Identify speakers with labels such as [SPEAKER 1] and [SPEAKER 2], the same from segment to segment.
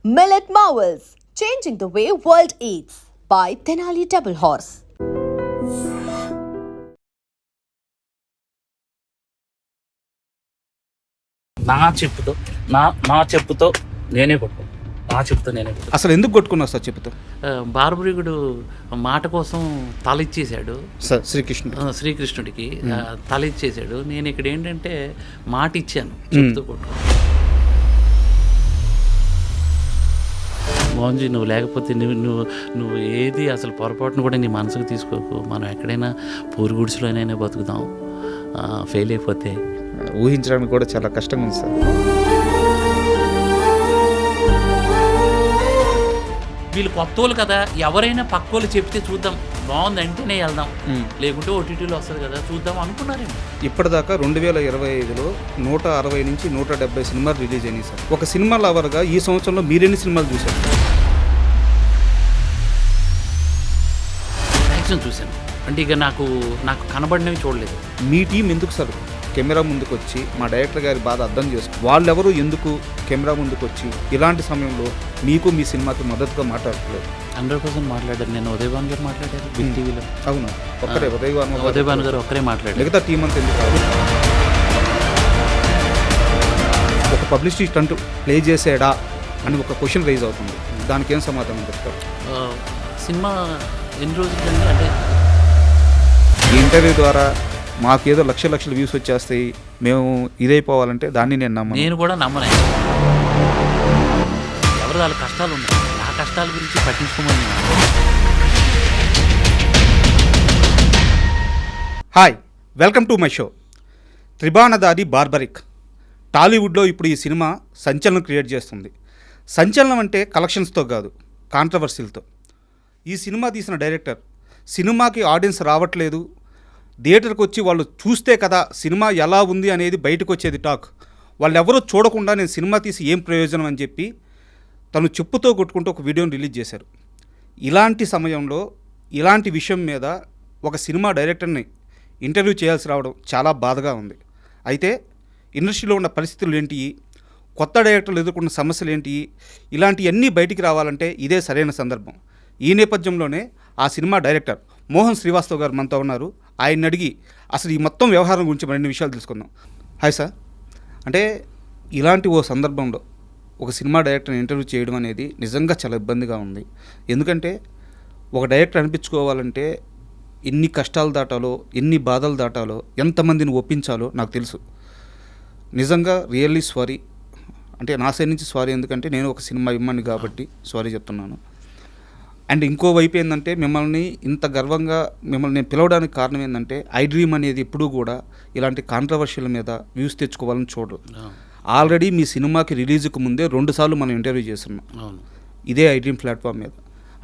[SPEAKER 1] Millet Marvels, changing the way world eats by Tenali Double Horse.
[SPEAKER 2] నా చెప్పుతో నేనే కొట్టుకో నా చెప్పుతో నేనే కొట్టుకో.
[SPEAKER 3] అసలు ఎందుకు కొట్టుకున్నావు సార్ చెప్పుతో?
[SPEAKER 2] బార్బరీకుడు మాట కోసం తల ఇచ్చేశాడు
[SPEAKER 3] సార్
[SPEAKER 2] శ్రీకృష్ణుడికి తల ఇచ్చేశాడు. నేను ఇక్కడ ఏంటంటే మాట ఇచ్చాను చెప్పుతో కొట్టుకో. మోహన్జీ నువ్వు లేకపోతే నువ్వు ఏది అసలు పొరపాటును కూడా నీ మనసుకు తీసుకోకు. మనం ఎక్కడైనా పూరి గుడిసెలోనైనా బతుకుదాం, ఫెయిల్ అయిపోతే.
[SPEAKER 3] ఊహించడానికి కూడా చాలా కష్టంగా ఉంది సార్.
[SPEAKER 2] వీళ్ళు కొత్తోళ్ళు కదా, ఎవరైనా పక్కోళ్ళు చెప్తే చూద్దాం, బాగుందంటేనే వెళ్దాం, లేకుంటే ఓటీటీలో వస్తుంది కదా చూద్దాం అనుకున్నారేమో.
[SPEAKER 3] ఇప్పటిదాకా 2025లో 160 నుంచి 170 సినిమాలు రిలీజ్ అయినాయి సార్. ఒక సినిమా లవర్గా ఈ సంవత్సరంలో మీరెన్ని సినిమాలు చూశారు?
[SPEAKER 2] యాక్షన్ చూశాను అంటే ఇక నాకు కనబడినవి చూడలేదు.
[SPEAKER 3] మీ టీం ఎందుకు సార్ కెమెరా ముందుకు వచ్చి మా డైరెక్టర్ గారి బాధ అర్థం చేసుకో, వాళ్ళెవరు ఎందుకు కెమెరా ముందుకు వచ్చి ఇలాంటి సమయంలో మీకు మీ సినిమాకి మద్దతుగా మాట్లాడట్లేదు?
[SPEAKER 2] 100% మాట్లాడారు. నేను ఉదయభాన్ గారు మాట్లాడారు బిగ్ టీవీలో.
[SPEAKER 3] అవును, ఒక్కరే
[SPEAKER 2] ఉదయభాన్ గారు ఒక్కరే మాట్లాడారు.
[SPEAKER 3] మిగతా టీం అంతా ఎందుకు కాదు? ఒక పబ్లిసిటీ స్టంట్ ప్లే చేసాడా అని ఒక క్వశ్చన్ రైజ్ అవుతుంది. దానికి ఏం సమాధానం చెప్తారు?
[SPEAKER 2] సినిమా ఎన్ని రోజులు అంటే
[SPEAKER 3] ఈ ఇంటర్వ్యూ ద్వారా మాకేదో లక్షల వ్యూస్ వచ్చేస్తాయి, మేము ఇదైపోవాలంటే దాన్ని నేను
[SPEAKER 2] కూడా నమ్మను. ఎవరు వాళ్ళ కష్టాలు ఉన్నాయి, నా కష్టాల గురించి పట్టించుకోమని.
[SPEAKER 3] Hi, welcome to my show. Tribanadhari Barbarik. టాలీవుడ్లో ఇప్పుడు ఈ సినిమా సంచలనం క్రియేట్ చేస్తుంది. సంచలనం అంటే కలెక్షన్స్తో కాదు, కాంట్రవర్సీలతో. ఈ సినిమా తీసిన డైరెక్టర్ సినిమాకి ఆడియన్స్ రావట్లేదు, థియేటర్కి వచ్చి వాళ్ళు చూస్తే కదా సినిమా ఎలా ఉంది అనేది బయటకు వచ్చేది టాక్. వాళ్ళు ఎవరో చూడకుండా నేను సినిమా తీసి ఏం ప్రయోజనం అని చెప్పి తను చెప్పుతో కొట్టుకుంటూ ఒక వీడియోని రిలీజ్ చేశారు. ఇలాంటి సమయంలో ఇలాంటి విషయం మీద ఒక సినిమా డైరెక్టర్ని ఇంటర్వ్యూ చేయాల్సి రావడం చాలా బాధగా ఉంది. అయితే ఇండస్ట్రీలో ఉన్న పరిస్థితులు ఏంటి, కొత్త డైరెక్టర్లు ఎదుర్కొన్న సమస్యలు ఏంటి, ఇలాంటివన్నీ బయటికి రావాలంటే ఇదే సరైన సందర్భం. ఈ నేపథ్యంలోనే ఆ సినిమా డైరెక్టర్ మోహన్ శ్రీవాస్తవ్ గారు మనతో ఉన్నారు. ఆయన్ని అడిగి అసలు ఈ మొత్తం వ్యవహారం గురించి మరిన్ని విషయాలు తెలుసుకుందాం. Hi sir. అంటే ఇలాంటి ఓ సందర్భంలో ఒక సినిమా డైరెక్టర్ని ఇంటర్వ్యూ చేయడం అనేది నిజంగా చాలా ఇబ్బందిగా ఉంది. ఎందుకంటే ఒక డైరెక్టర్ అనిపించుకోవాలంటే ఎన్ని కష్టాలు దాటాలో, ఎన్ని బాధలు దాటాలో, ఎంతమందిని ఒప్పించాలో నాకు తెలుసు. నిజంగా రియల్లీ సారీ. అంటే నా సైడ్ నుంచి సారీ, ఎందుకంటే నేను ఒక సినిమా ఇమ్మని కాబట్టి సారీ చెప్తున్నాను. అండ్ ఇంకో వైపు ఏంటంటే మిమ్మల్ని ఇంత గర్వంగా మిమ్మల్ని నేను పిలవడానికి కారణం ఏంటంటే ఐ డ్రీమ్ అనేది ఎప్పుడూ కూడా ఇలాంటి కాంట్రవర్షియల్ మీద వ్యూస్ తెచ్చుకోవాలని చూడరు. ఆల్రెడీ మీ సినిమాకి రిలీజ్కి ముందే 2 సార్లు మనం ఇంటర్వ్యూ చేస్తున్నాం ఇదే ఐ డ్రీమ్ ప్లాట్ఫామ్ మీద.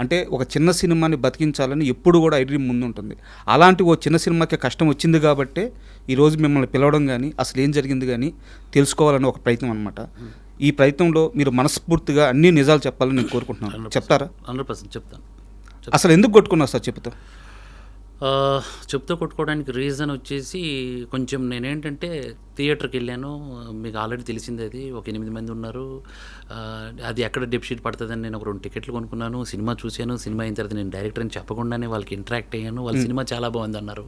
[SPEAKER 3] అంటే ఒక చిన్న సినిమాని బతికించాలని ఎప్పుడు కూడా ఐ డ్రీమ్ ముందు ఉంటుంది. అలాంటి ఓ చిన్న సినిమాకి కష్టం వచ్చింది కాబట్టే ఈరోజు మిమ్మల్ని పిలవడం కానీ అసలు ఏం జరిగింది కానీ తెలుసుకోవాలని ఒక ప్రయత్నం అనమాట. ఈ ప్రయత్నంలో మీరు మనస్ఫూర్తిగా అన్ని నిజాలు చెప్పాలని నేను కోరుకుంటున్నాను. చెప్తారా?
[SPEAKER 2] 100% చెప్తాను.
[SPEAKER 3] అసలు ఎందుకు కొట్టుకున్నావు సార్ చెప్తా?
[SPEAKER 2] కొట్టుకోవడానికి రీజన్ వచ్చేసి కొంచెం నేనేంటంటే థియేటర్కి వెళ్ళాను. మీకు ఆల్రెడీ తెలిసింది, అది ఒక 8 మంది ఉన్నారు. అది ఎక్కడ డెప్షీట్ పడుతుందని నేను ఒక 2 టికెట్లు కొనుక్కున్నాను. సినిమా చూశాను. సినిమా అయిన తర్వాత నేను డైరెక్టర్ అని చెప్పకుండానే వాళ్ళకి ఇంటరాక్ట్ అయ్యాను. వాళ్ళ సినిమా చాలా బాగుంది అన్నారు.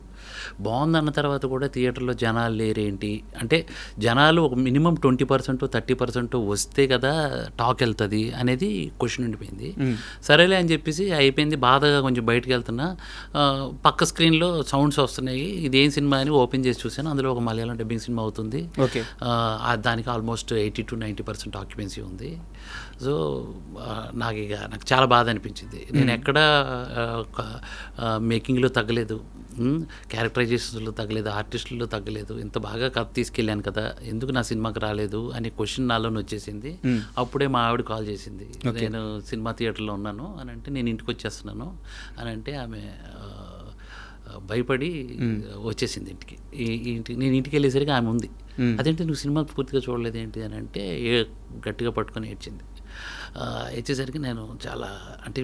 [SPEAKER 2] బాగుందన్న తర్వాత కూడా థియేటర్లో జనాలు లేరేంటి అంటే, జనాలు ఒక మినిమం 20% 30% వస్తే కదా టాక్ వెళ్తుంది అనేది క్వశ్చన్ ఉండిపోయింది. సరేలే అని చెప్పేసి అయిపోయింది. బాధగా కొంచెం బయటకు వెళ్తున్నా, పక్క స్క్రీన్లో సౌండ్స్ వస్తున్నాయి. ఇదేం సినిమా అని ఓపెన్ చేసి చూశాను. అందులో ఒక మలయాళం డబ్బింగ్ సినిమా అవుతుంది. దానికి ఆల్మోస్ట్ 80 to 90% ఆక్యుపెన్సీ ఉంది. సో నాకు చాలా బాధ అనిపించింది. నేను ఎక్కడ మేకింగ్లో తగ్గలేదు, క్యారెక్టరైజేషన్స్లో తగ్గలేదు, ఆర్టిస్టుల్లో తగ్గలేదు. ఇంత బాగా కథ తీసుకెళ్ళాను కదా, ఎందుకు నా సినిమాకి రాలేదు అనే క్వశ్చన్ నాలోనే వచ్చేసింది. అప్పుడే మా ఆవిడ కాల్ చేసింది, నేను సినిమా థియేటర్లో ఉన్నాను అని అంటే, నేను ఇంటికి వచ్చేస్తున్నాను అని అంటే ఆమె భయపడి వచ్చేసింది ఇంటికి. నేను ఇంటికి వెళ్ళేసరికి ఆమె ఉంది. అదేంటి నువ్వు సినిమా పూర్తిగా చూడలేదు ఏంటి అని అంటే గట్టిగా పట్టుకొని ఏడ్చింది. వచ్చేసరికి నేను చాలా అంటే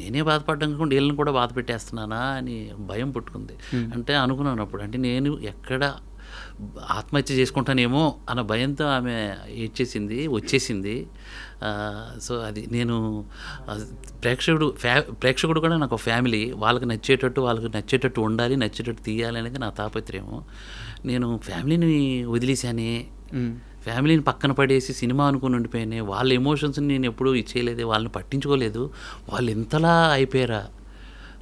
[SPEAKER 2] నేనే బాధపడ్డం కాకుండా వీళ్ళని కూడా బాధ పెట్టేస్తున్నానా అని భయం పుట్టుకుంది. అంటే అనుకున్నాను అప్పుడు, అంటే నేను ఎక్కడ ఆత్మహత్య చేసుకుంటానేమో అన్న భయంతో ఆమె వచ్చేసింది. సో అది నేను ప్రేక్షకుడు కూడా నాకు ఫ్యామిలీ, వాళ్ళకి నచ్చేటట్టు ఉండాలి, నచ్చేటట్టు తీయాలి అనేది నా తాపత్రయము. నేను ఫ్యామిలీని వదిలేశానే, ఫ్యామిలీని పక్కన పడేసి సినిమా అనుకుని ఉండిపోయానే, వాళ్ళ ఎమోషన్స్ని నేను ఎప్పుడూ ఇచ్చేయలేదు, వాళ్ళని పట్టించుకోలేదు. వాళ్ళు ఇంతలా అయిపోయారా?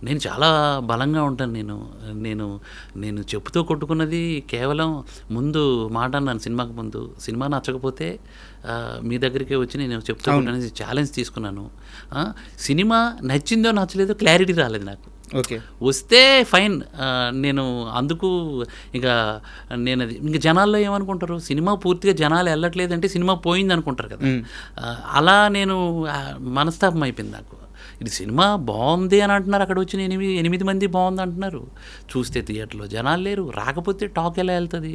[SPEAKER 2] నేను చాలా బలంగా ఉంటాను. నేను చెప్పుతో కొట్టుకున్నది కేవలం ముందు మాట అన్నాను సినిమాకి ముందు. సినిమా నచ్చకపోతే మీ దగ్గరికే వచ్చి నేను చెప్తూ కొట్టనేది ఛాలెంజ్ తీసుకున్నాను. సినిమా నచ్చిందో నచ్చలేదో క్లారిటీ రాలేదు నాకు.
[SPEAKER 3] ఓకే,
[SPEAKER 2] వస్తే ఫైన్. నేను అందుకు నేను అది ఇంకా జనాల్లో ఏమనుకుంటారు, సినిమా పూర్తిగా జనాలు వెళ్ళట్లేదంటే సినిమా పోయింది అనుకుంటారు కదా. అలా నేను మనస్తాపం అయిపోయింది నాకు. ఇది సినిమా బాగుంది అని అంటున్నారు, అక్కడ వచ్చి 8 మంది బాగుంది అంటున్నారు, చూస్తే థియేటర్లో జనాలు లేరు, రాకపోతే టాక్ ఎలా వెళ్తుంది,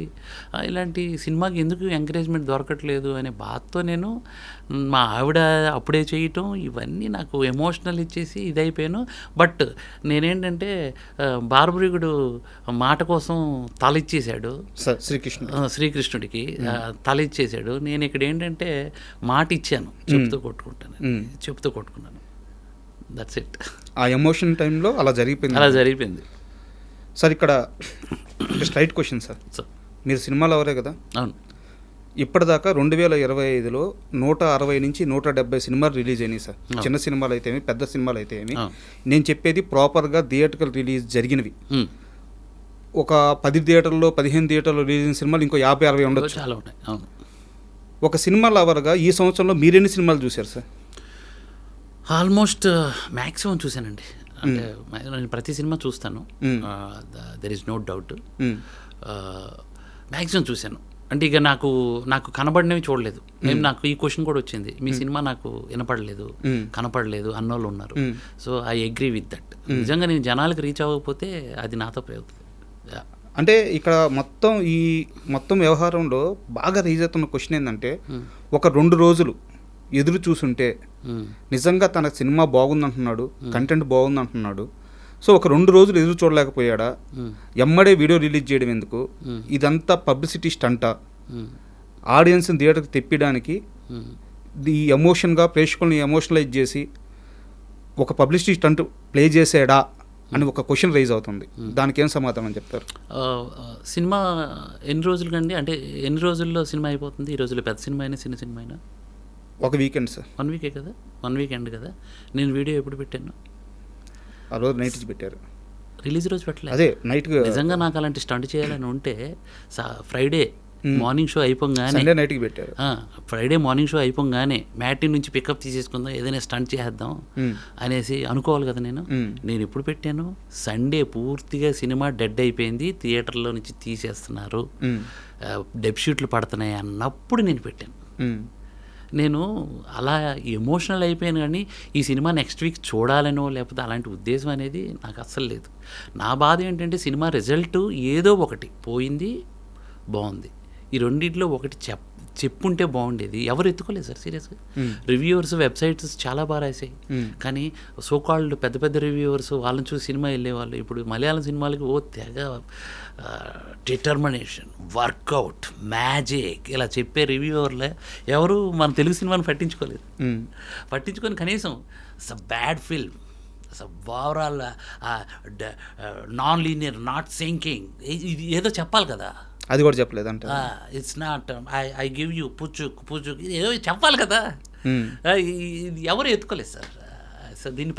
[SPEAKER 2] ఇలాంటి సినిమాకి ఎందుకు ఎంకరేజ్మెంట్ దొరకట్లేదు అనే బాధతో నేను మా ఆవిడ అప్పుడే చేయటం ఇవన్నీ నాకు ఎమోషనల్ ఇచ్చేసి ఇదైపోయాను. బట్ నేనేంటంటే బార్బరీకుడు మాట కోసం తలిచ్చేశాడు శ్రీకృష్ణుడికి, తలిచ్చేశాడు. నేను ఇక్కడ ఏంటంటే మాట ఇచ్చాను, చెప్తూ కొట్టుకున్నాను. That's it.
[SPEAKER 3] ఆ ఎమోషన్ టైంలో అలా జరిగిపోయింది. సార్ ఇక్కడ స్ట్రైట్ క్వశ్చన్ సార్, మీరు సినిమాలో ఎవరే కదా?
[SPEAKER 2] అవును.
[SPEAKER 3] ఇప్పటిదాకా 2025లో 160 నుంచి 170 సినిమాలు రిలీజ్ అయినాయి సార్. చిన్న సినిమాలు అయితే ఏమి, పెద్ద సినిమాలు అయితే ఏమి. నేను చెప్పేది ప్రాపర్గా థియేటర్కల్ రిలీజ్ జరిగినవి. ఒక 10 థియేటర్లో 15 థియేటర్లో రిలీజ్ అయిన సినిమాలు ఇంకో 50-60 ఉండొచ్చు. ఒక సినిమా లవర్గా ఈ సంవత్సరంలో మీరెన్ని సినిమాలు చూశారు సార్?
[SPEAKER 2] ఆల్మోస్ట్ మ్యాక్సిమం చూశానండి. అంటే నేను ప్రతి సినిమా చూస్తాను, there is no doubt. Maximum చూశాను. అంటే ఇక నాకు కనబడినవి చూడలేదు. నాకు ఈ క్వశ్చన్ కూడా వచ్చింది, మీ సినిమా నాకు వినపడలేదు, కనపడలేదు అన్నోళ్ళు ఉన్నారు. So I agree with that. నిజంగా నేను జనాలకు రీచ్ అవ్వకపోతే అది నాతో ప్రయోగం.
[SPEAKER 3] అంటే ఇక్కడ మొత్తం వ్యవహారంలో బాగా రీచ్ అవుతున్న క్వశ్చన్ ఏంటంటే, ఒక 2 రోజులు ఎదురు చూసుంటే నిజంగా తన సినిమా బాగుందంటున్నాడు, కంటెంట్ బాగుందంటున్నాడు. సో ఒక 2 రోజులు ఎదురు చూడలేకపోయాడా? ఎమ్మడే వీడియో రిలీజ్ చేయడం ఎందుకు? ఇదంతా పబ్లిసిటీ స్టంటా? ఆడియన్స్ని థియేటర్కి తెప్పడానికి ఈ ఎమోషన్గా ప్రేక్షకుల్ని ఎమోషనలైజ్ చేసి ఒక పబ్లిసిటీ స్టంట్ ప్లే చేసాడా అని ఒక క్వశ్చన్ రైజ్ అవుతుంది. దానికి ఏం సమాధానం చెప్తారు?
[SPEAKER 2] సినిమా ఎన్ని రోజులు కండి, అంటే ఎన్ని రోజుల్లో సినిమా అయిపోతుంది? ఈ రోజుల్లో పెద్ద సినిమా అయినా చిన్న సినిమా అయినా
[SPEAKER 3] ఒక వీకెండ్ సార్.
[SPEAKER 2] 1 వీకే కదా, 1 వీకెండ్ కదా. నేను వీడియో ఎప్పుడు పెట్టాను?
[SPEAKER 3] ఆ రోజు నైట్ పెట్టారు,
[SPEAKER 2] రిలీజ్ రోజు పెట్టలేదు.
[SPEAKER 3] అదే నైట్.
[SPEAKER 2] నిజంగా నాకు అలాంటి స్టంట్ చేయాలని ఉంటే ఫ్రైడే మార్నింగ్ షో అయిపోగానే,
[SPEAKER 3] సండే నైట్కి పెట్టారు.
[SPEAKER 2] ఫ్రైడే మార్నింగ్ షో అయిపోగానే మ్యాట్ని నుంచి పికప్ తీసేసుకుందాం, ఏదైనా స్టంట్ చేద్దాం అనేసి అనుకోవాలి కదా. నేను ఎప్పుడు పెట్టాను? సండే పూర్తిగా సినిమా డెడ్ అయిపోయింది, థియేటర్లో నుంచి తీసేస్తున్నారు, డెబ్షీట్లు పడుతున్నాయి అన్నప్పుడు నేను పెట్టాను. నేను అలా ఎమోషనల్ అయిపోయాను, కానీ ఈ సినిమా నెక్స్ట్ వీక్ చూడాలనో లేకపోతే అలాంటి ఉద్దేశం అనేది నాకు అస్సలు లేదు. నా బాధ ఏంటంటే సినిమా రిజల్ట్ ఏదో ఒకటి పోయింది, బాగుంది, ఈ రెండింటిలో ఒకటి చెప్పుంటే బాగుండేది. ఎవరు ఎత్తుకోలేదు సార్ సీరియస్గా. రివ్యూవర్స్ వెబ్సైట్స్ చాలా బాగా రాసాయి, కానీ సోకాల్డ్ పెద్ద పెద్ద రివ్యూవర్స్ వాళ్ళని చూసి సినిమా వెళ్ళేవాళ్ళు ఇప్పుడు మలయాళం సినిమాలకి తెగ డిటర్మినేషన్, వర్కౌట్, మ్యాజిక్ ఇలా చెప్పే రివ్యూవర్లే ఎవరు మన తెలుగు సినిమాని పట్టించుకొని కనీసం it's a bad film, it's a overall non linear, not sinking, ఇది ఏదో చెప్పాలి కదా.
[SPEAKER 3] అది కూడా చెప్పలేదు అంటే
[SPEAKER 2] it's not I give you పుచ్చు ఏదో చెప్పాలి కదా. ఎవరు ఎత్తుకోలేదు సార్ దీన్ని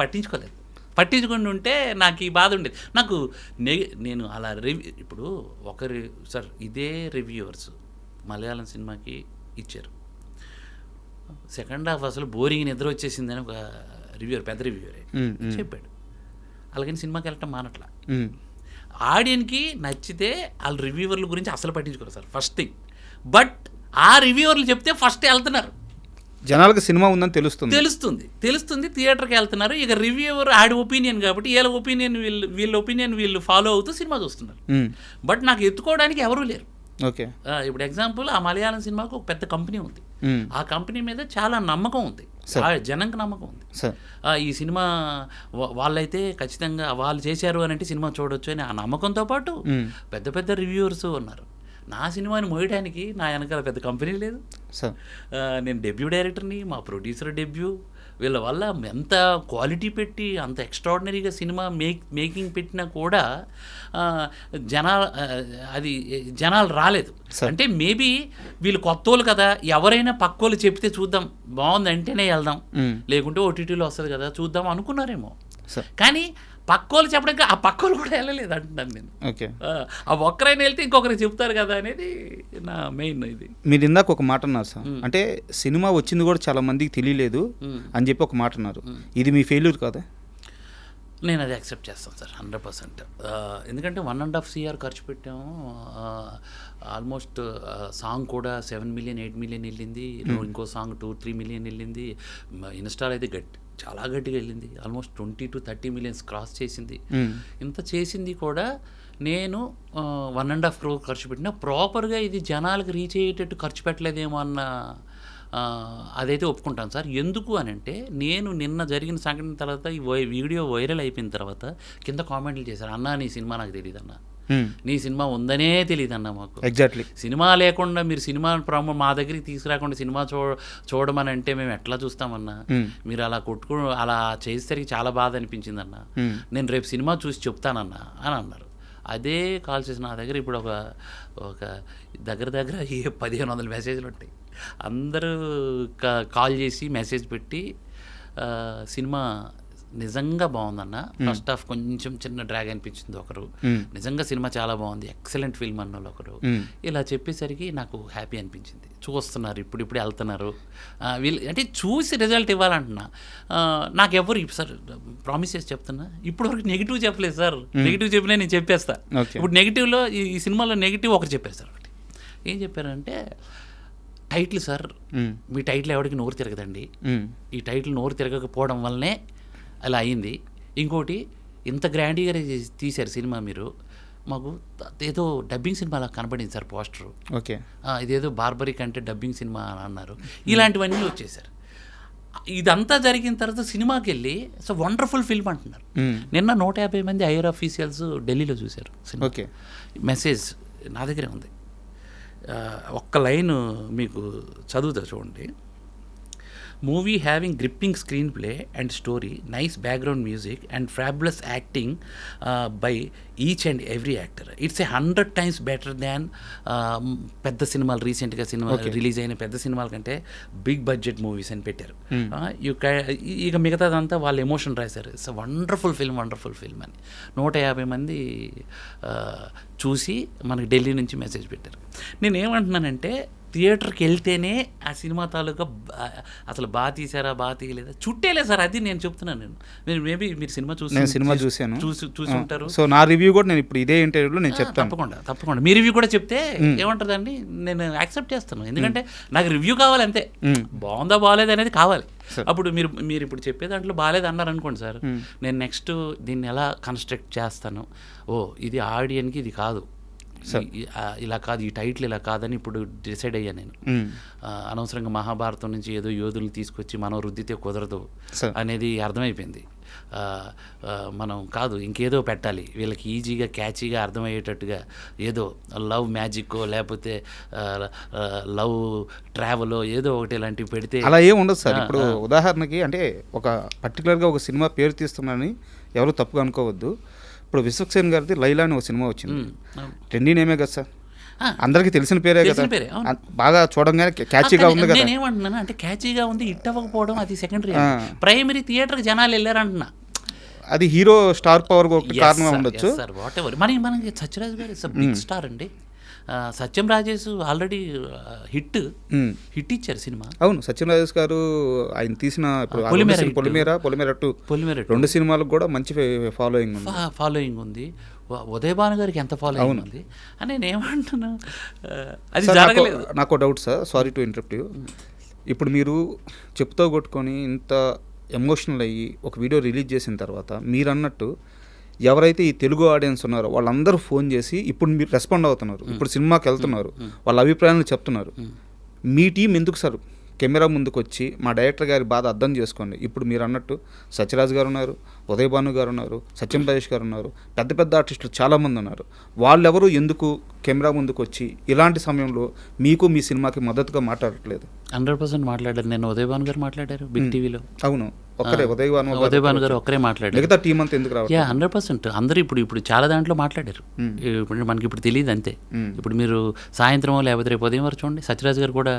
[SPEAKER 2] పట్టించుకొని ఉంటే నాకు ఈ బాధ ఉండేది. నాకు నేను అలా ఇప్పుడు సార్ ఇదే రివ్యూవర్స్ మలయాళం సినిమాకి ఇచ్చారు, సెకండ్ హాఫ్ అసలు బోరింగ్ నిద్ర వచ్చేసిందని ఒక రివ్యూవర్, పెద్ద రివ్యూవరే చెప్పాడు. అలాగని సినిమాకి వెళ్ళటం మానట్లా. ఆడియన్కి నచ్చితే వాళ్ళ రివ్యూవర్ల గురించి అసలు పట్టించుకోరు సార్, ఫస్ట్ థింగ్. బట్ ఆ రివ్యూవర్లు చెప్తే ఫస్ట్ వెళ్తున్నారు,
[SPEAKER 3] జనాలకు సినిమా ఉందని
[SPEAKER 2] తెలుస్తుంది థియేటర్కి వెళ్తున్నారు. ఇక రివ్యూవర్ ఆడి ఒపీనియన్ కాబట్టి వీళ్ళ ఒపీనియన్ వీళ్ళు ఫాలో అవుతూ సినిమా చూస్తున్నారు. బట్ నాకు ఎత్తుకోవడానికి ఎవరూ లేరు.
[SPEAKER 3] ఓకే,
[SPEAKER 2] ఇప్పుడు ఎగ్జాంపుల్ ఆ మలయాళం సినిమాకు ఒక పెద్ద కంపెనీ ఉంది, ఆ కంపెనీ మీద చాలా నమ్మకం ఉంది, జనంకి నమ్మకం ఉంది. ఈ సినిమా వాళ్ళైతే ఖచ్చితంగా వాళ్ళు చేశారు అని అంటే సినిమా చూడొచ్చు అని ఆ నమ్మకంతో పాటు పెద్ద పెద్ద రివ్యూవర్స్ ఉన్నారు. నా సినిమాని మోయడానికి నా వెనకాల పెద్ద కంపెనీ లేదు.
[SPEAKER 3] సార్
[SPEAKER 2] నేను డెబ్యూ డైరెక్టర్ని, మా ప్రొడ్యూసర్ డెబ్యూ, వీళ్ళ వల్ల ఎంత క్వాలిటీ పెట్టి అంత ఎక్స్ట్రాడినరీగా సినిమా మేకింగ్ పెట్టినా కూడా జనాలు రాలేదు. అంటే మేబీ వీళ్ళు కొత్తోళ్ళు కదా, ఎవరైనా పక్కోళ్ళు చెప్తే చూద్దాం, బాగుంది అంటేనే వెళ్దాం, లేకుంటే ఓటీటీలో వస్తుంది కదా చూద్దాం అనుకున్నారేమో. కానీ పక్కోళ్ళు చెప్పడానికి ఆ పక్కోళ్ళు కూడా వెళ్ళలేదు అంటున్నాను నేను.
[SPEAKER 3] ఓకే,
[SPEAKER 2] ఆ ఒక్కరైనా వెళ్తే ఇంకొకరికి చెప్తారు కదా అనేది నా మెయిన్ ఇది.
[SPEAKER 3] మీరు ఇందాక ఒక మాట అన్నారు సార్, అంటే సినిమా వచ్చింది కూడా చాలా మందికి తెలియలేదు అని చెప్పి ఒక మాట అన్నారు. ఇది మీ ఫెయిల్యూర్ కాదా?
[SPEAKER 2] నేను అది యాక్సెప్ట్ చేస్తాను సార్ 100%. ఎందుకంటే 1.5 CR ఖర్చు పెట్టాము. ఆల్మోస్ట్ సాంగ్ కూడా 7 million 8 million వెళ్ళింది. ఇంకో సాంగ్ 2-3 million వెళ్ళింది. ఇన్స్టాల్ అయితే చాలా గట్టిగా వెళ్ళింది. ఆల్మోస్ట్ 20 to 30 millions క్రాస్ చేసింది. ఇంత చేసింది కూడా నేను 1.5 crore ఖర్చు పెట్టినా ప్రాపర్గా ఇది జనాలకు రీచ్ అయ్యేటట్టు ఖర్చు పెట్టలేదేమో అన్న అదైతే ఒప్పుకుంటాను సార్. ఎందుకు అని అంటే నేను నిన్న జరిగిన సంఘటన తర్వాత ఈ వీడియో వైరల్ అయిపోయిన తర్వాత కింద కామెంట్లు చేశారు, అన్నా నీ సినిమా నాకు తెలియదు అన్న, నీ సినిమా ఉందనే తెలియదు అన్న మాకు.
[SPEAKER 3] ఎగ్జాక్ట్లీ
[SPEAKER 2] సినిమా లేకుండా మీరు సినిమా మా దగ్గరికి తీసుకురాకుండా సినిమా చూడమని అంటే మేము ఎట్లా చూస్తామన్నా, మీరు అలా అలా చేసేసరికి చాలా బాధ అనిపించింది అన్న, నేను రేపు సినిమా చూసి చెప్తానన్నా అని అన్నారు. అదే కాల్ చేసి నా దగ్గర ఇప్పుడు ఒక దగ్గర 1500 మెసేజ్లు ఉంటాయి. అందరూ కాల్ చేసి మెసేజ్ పెట్టి సినిమా నిజంగా బాగుందన్న, ఫస్ట్ హాఫ్ కొంచెం చిన్న డ్రాగ్ అనిపించింది ఒకరు, నిజంగా సినిమా చాలా బాగుంది, ఎక్సలెంట్ ఫిల్మ్ అన్న వాళ్ళు ఒకరు. ఇలా చెప్పేసరికి నాకు హ్యాపీ అనిపించింది. చూస్తున్నారు, ఇప్పుడు వెళ్తున్నారు వీళ్ళు, అంటే చూసి రిజల్ట్ ఇవ్వాలంటున్నా. నాకు ఎవరు సార్ ప్రామిస్ చేసి చెప్తున్నా, ఇప్పటివరకు నెగిటివ్ చెప్పలేదు సార్. నెగిటివ్ చెప్పినా నేను చెప్పేస్తా. ఇప్పుడు నెగిటివ్లో ఈ సినిమాలో నెగిటివ్ ఒకటి చెప్పారు సార్. ఒకటి ఏం చెప్పారంటే, టైటిల్ సార్, మీ టైటిల్ ఎవరికి నోరు తిరగదండి, ఈ టైటిల్ నోరు తిరగకపోవడం వల్లనే అలా అయింది. ఇంకోటి, ఇంత గ్రాండ్గా తీశారు సినిమా మీరు, మాకు ఏదో డబ్బింగ్ సినిమా అలా కనపడింది సార్ పోస్టరు.
[SPEAKER 3] ఓకే,
[SPEAKER 2] ఇదేదో బార్బరిక్ అంటే డబ్బింగ్ సినిమా అని అన్నారు. ఇలాంటివన్నీ వచ్చేసారు. ఇదంతా జరిగిన తర్వాత సినిమాకి వెళ్ళి సో వండర్ఫుల్ ఫిల్మ్ అంటున్నారు. నిన్న 150 మంది ఐఆర్ ఆఫీషియల్స్ ఢిల్లీలో చూశారు సినిమా.
[SPEAKER 3] ఓకే,
[SPEAKER 2] మెసేజ్ నా దగ్గరే ఉంది. ఒక్క లైన్ మీకు చదువుతా చూడండి. Movie having gripping screen play and story, nice background music and fabulous acting by each and every actor. It's 100 times better than పెద్ద సినిమాలు, రీసెంట్గా సినిమా రిలీజ్ అయిన పెద్ద సినిమాల కంటే బిగ్ బడ్జెట్ మూవీస్ అని పెట్టారు. ఇక మిగతాదంతా వాళ్ళు ఎమోషన్ రాశారు. ఇట్స్ వండర్ఫుల్ ఫిల్మ్ అని 150 మంది చూసి మనకి ఢిల్లీ నుంచి మెసేజ్ పెట్టారు. నేనేమంటున్నానంటే, థియేటర్కి వెళ్తేనే ఆ సినిమా తాలూకా అసలు బాగా తీసారా బాగా తీయలేదా చుట్టేలే సార్, అది నేను చెప్తున్నాను. నేను మేబీ మీరు సినిమా
[SPEAKER 3] చూసాను
[SPEAKER 2] చూసి ఉంటారు.
[SPEAKER 3] సో నా రివ్యూ కూడా నేను ఇప్పుడు ఇదే ఇంటర్వ్యూలో నేను చెప్తాను.
[SPEAKER 2] తప్పకుండా మీ రివ్యూ కూడా చెప్తే ఏమంటుందండి, నేను యాక్సెప్ట్ చేస్తాను. ఎందుకంటే నాకు రివ్యూ కావాలి అంతే, బాగుందా బాగాలేదు అనేది కావాలి. అప్పుడు మీరు ఇప్పుడు చెప్పే దాంట్లో బాగాలేదు అన్నారు అనుకోండి సార్, నేను నెక్స్ట్ దీన్ని ఎలా కన్స్ట్రక్ట్ చేస్తాను, ఇది ఆడియన్కి ఇది కాదు, ఇలా కాదు, ఈ టైటిల్ ఇలా కాదని ఇప్పుడు డిసైడ్ అయ్యా నేను. అనవసరంగా మహాభారతం నుంచి ఏదో యోధులు తీసుకొచ్చి మనం రుద్దితే కుదరదు అనేది అర్థమైపోయింది. మనం కాదు ఇంకేదో పెట్టాలి, వీళ్ళకి ఈజీగా క్యాచీగా అర్థమయ్యేటట్టుగా ఏదో లవ్ మ్యాజిక్కో లేకపోతే లవ్ ట్రావెలో ఏదో ఒకటి ఇలాంటివి పెడితే
[SPEAKER 3] అలా ఏం ఉండదు సార్. ఇప్పుడు ఉదాహరణకి అంటే ఒక పర్టికులర్గా ఒక సినిమా పేరు తీస్తున్నారని ఎవరు తప్పుగా అనుకోవద్దు. ఇప్పుడు విశ్వక్సేన్ గారిది లైలా అని ఒక సినిమా వచ్చింది, ట్రెండీ నేమే కదా సార్, అందరికీ తెలిసిన పేరే కదా, బాగా చూడంగానే క్యాచీగా ఉంది కదా.
[SPEAKER 2] నేనేమంటున్నాను అంటే, క్యాచీగా ఉంది హిట్ అవ్వకపోవడం అది సెకండరీ, ప్రైమరీ థియేటర్కి జనాలు వెళ్ళారంటున్నా.
[SPEAKER 3] అది హీరో స్టార్ పవర్ ఒకటి కారణంగా ఉండొచ్చు
[SPEAKER 2] సార్. వాట్ ఎవర్, మనకి సత్యరాజ్ గారు ఇట్స్ బిగ్ స్టార్ అండి. సత్యం రాజేష్ ఆల్రెడీ హిట్ ఇచ్చారు సినిమా.
[SPEAKER 3] అవును, సత్యం రాజేష్ గారు ఆయన తీసిన పొలిమేర 2 2 సినిమాలకు కూడా మంచి
[SPEAKER 2] ఫాలోయింగ్ ఉంది. ఉదయ్ భాను గారికి ఎంత ఫాలోయింగ్ ఉంది అని నేను ఏమంటున్నా, అది జరగలేదు.
[SPEAKER 3] నాకు doubt sir, sorry to interrupt you. ఇప్పుడు మీరు చెప్తూ కొట్టుకొని ఇంత ఎమోషనల్ అయ్యి ఒక వీడియో రిలీజ్ చేసిన తర్వాత మీరు అన్నట్టు ఎవరైతే ఈ తెలుగు ఆడియన్స్ ఉన్నారో వాళ్ళందరూ ఫోన్ చేసి ఇప్పుడు మీరు రెస్పాండ్ అవుతున్నారు, ఇప్పుడు సినిమాకి వెళ్తున్నారు, వాళ్ళ అభిప్రాయాలను చెప్తున్నారు. మీ టీం ఎందుకు సార్ కెమెరా ముందుకు వచ్చి మా డైరెక్టర్ గారి బాధ అర్థం చేసుకోండి. ఇప్పుడు మీరు అన్నట్టు సత్యరాజ్ గారు ఉన్నారు, ఉదయ్ భాను గారు ఉన్నారు, సత్యం రాజేష్ గారు ఉన్నారు, పెద్ద పెద్ద ఆర్టిస్టులు చాలామంది ఉన్నారు. వాళ్ళెవరు ఎందుకు కెమెరా ముందుకు వచ్చి ఇలాంటి సమయంలో మీకు మీ సినిమాకి మద్దతుగా మాట్లాడట్లేదు?
[SPEAKER 2] 100% మాట్లాడారు. నేను ఉదయ్ భాను గారు మాట్లాడారు బిగ్ టీవీలో.
[SPEAKER 3] అవును, ఒక్కరే ఉదయ్
[SPEAKER 2] భాను గారు ఒక్కరే మాట్లాడారు.
[SPEAKER 3] మిగతా టీం అంతా ఎందుకు రావాలి?
[SPEAKER 2] 100% అందరూ ఇప్పుడు చాలా దాంట్లో మాట్లాడారు. ఇప్పుడు మనకి ఇప్పుడు తెలియదు అంతే. ఇప్పుడు మీరు సాయంత్రం లేకపోతే రేపు ఉదయం వరకు చూడండి, సత్యరాజ్ గారు కూడా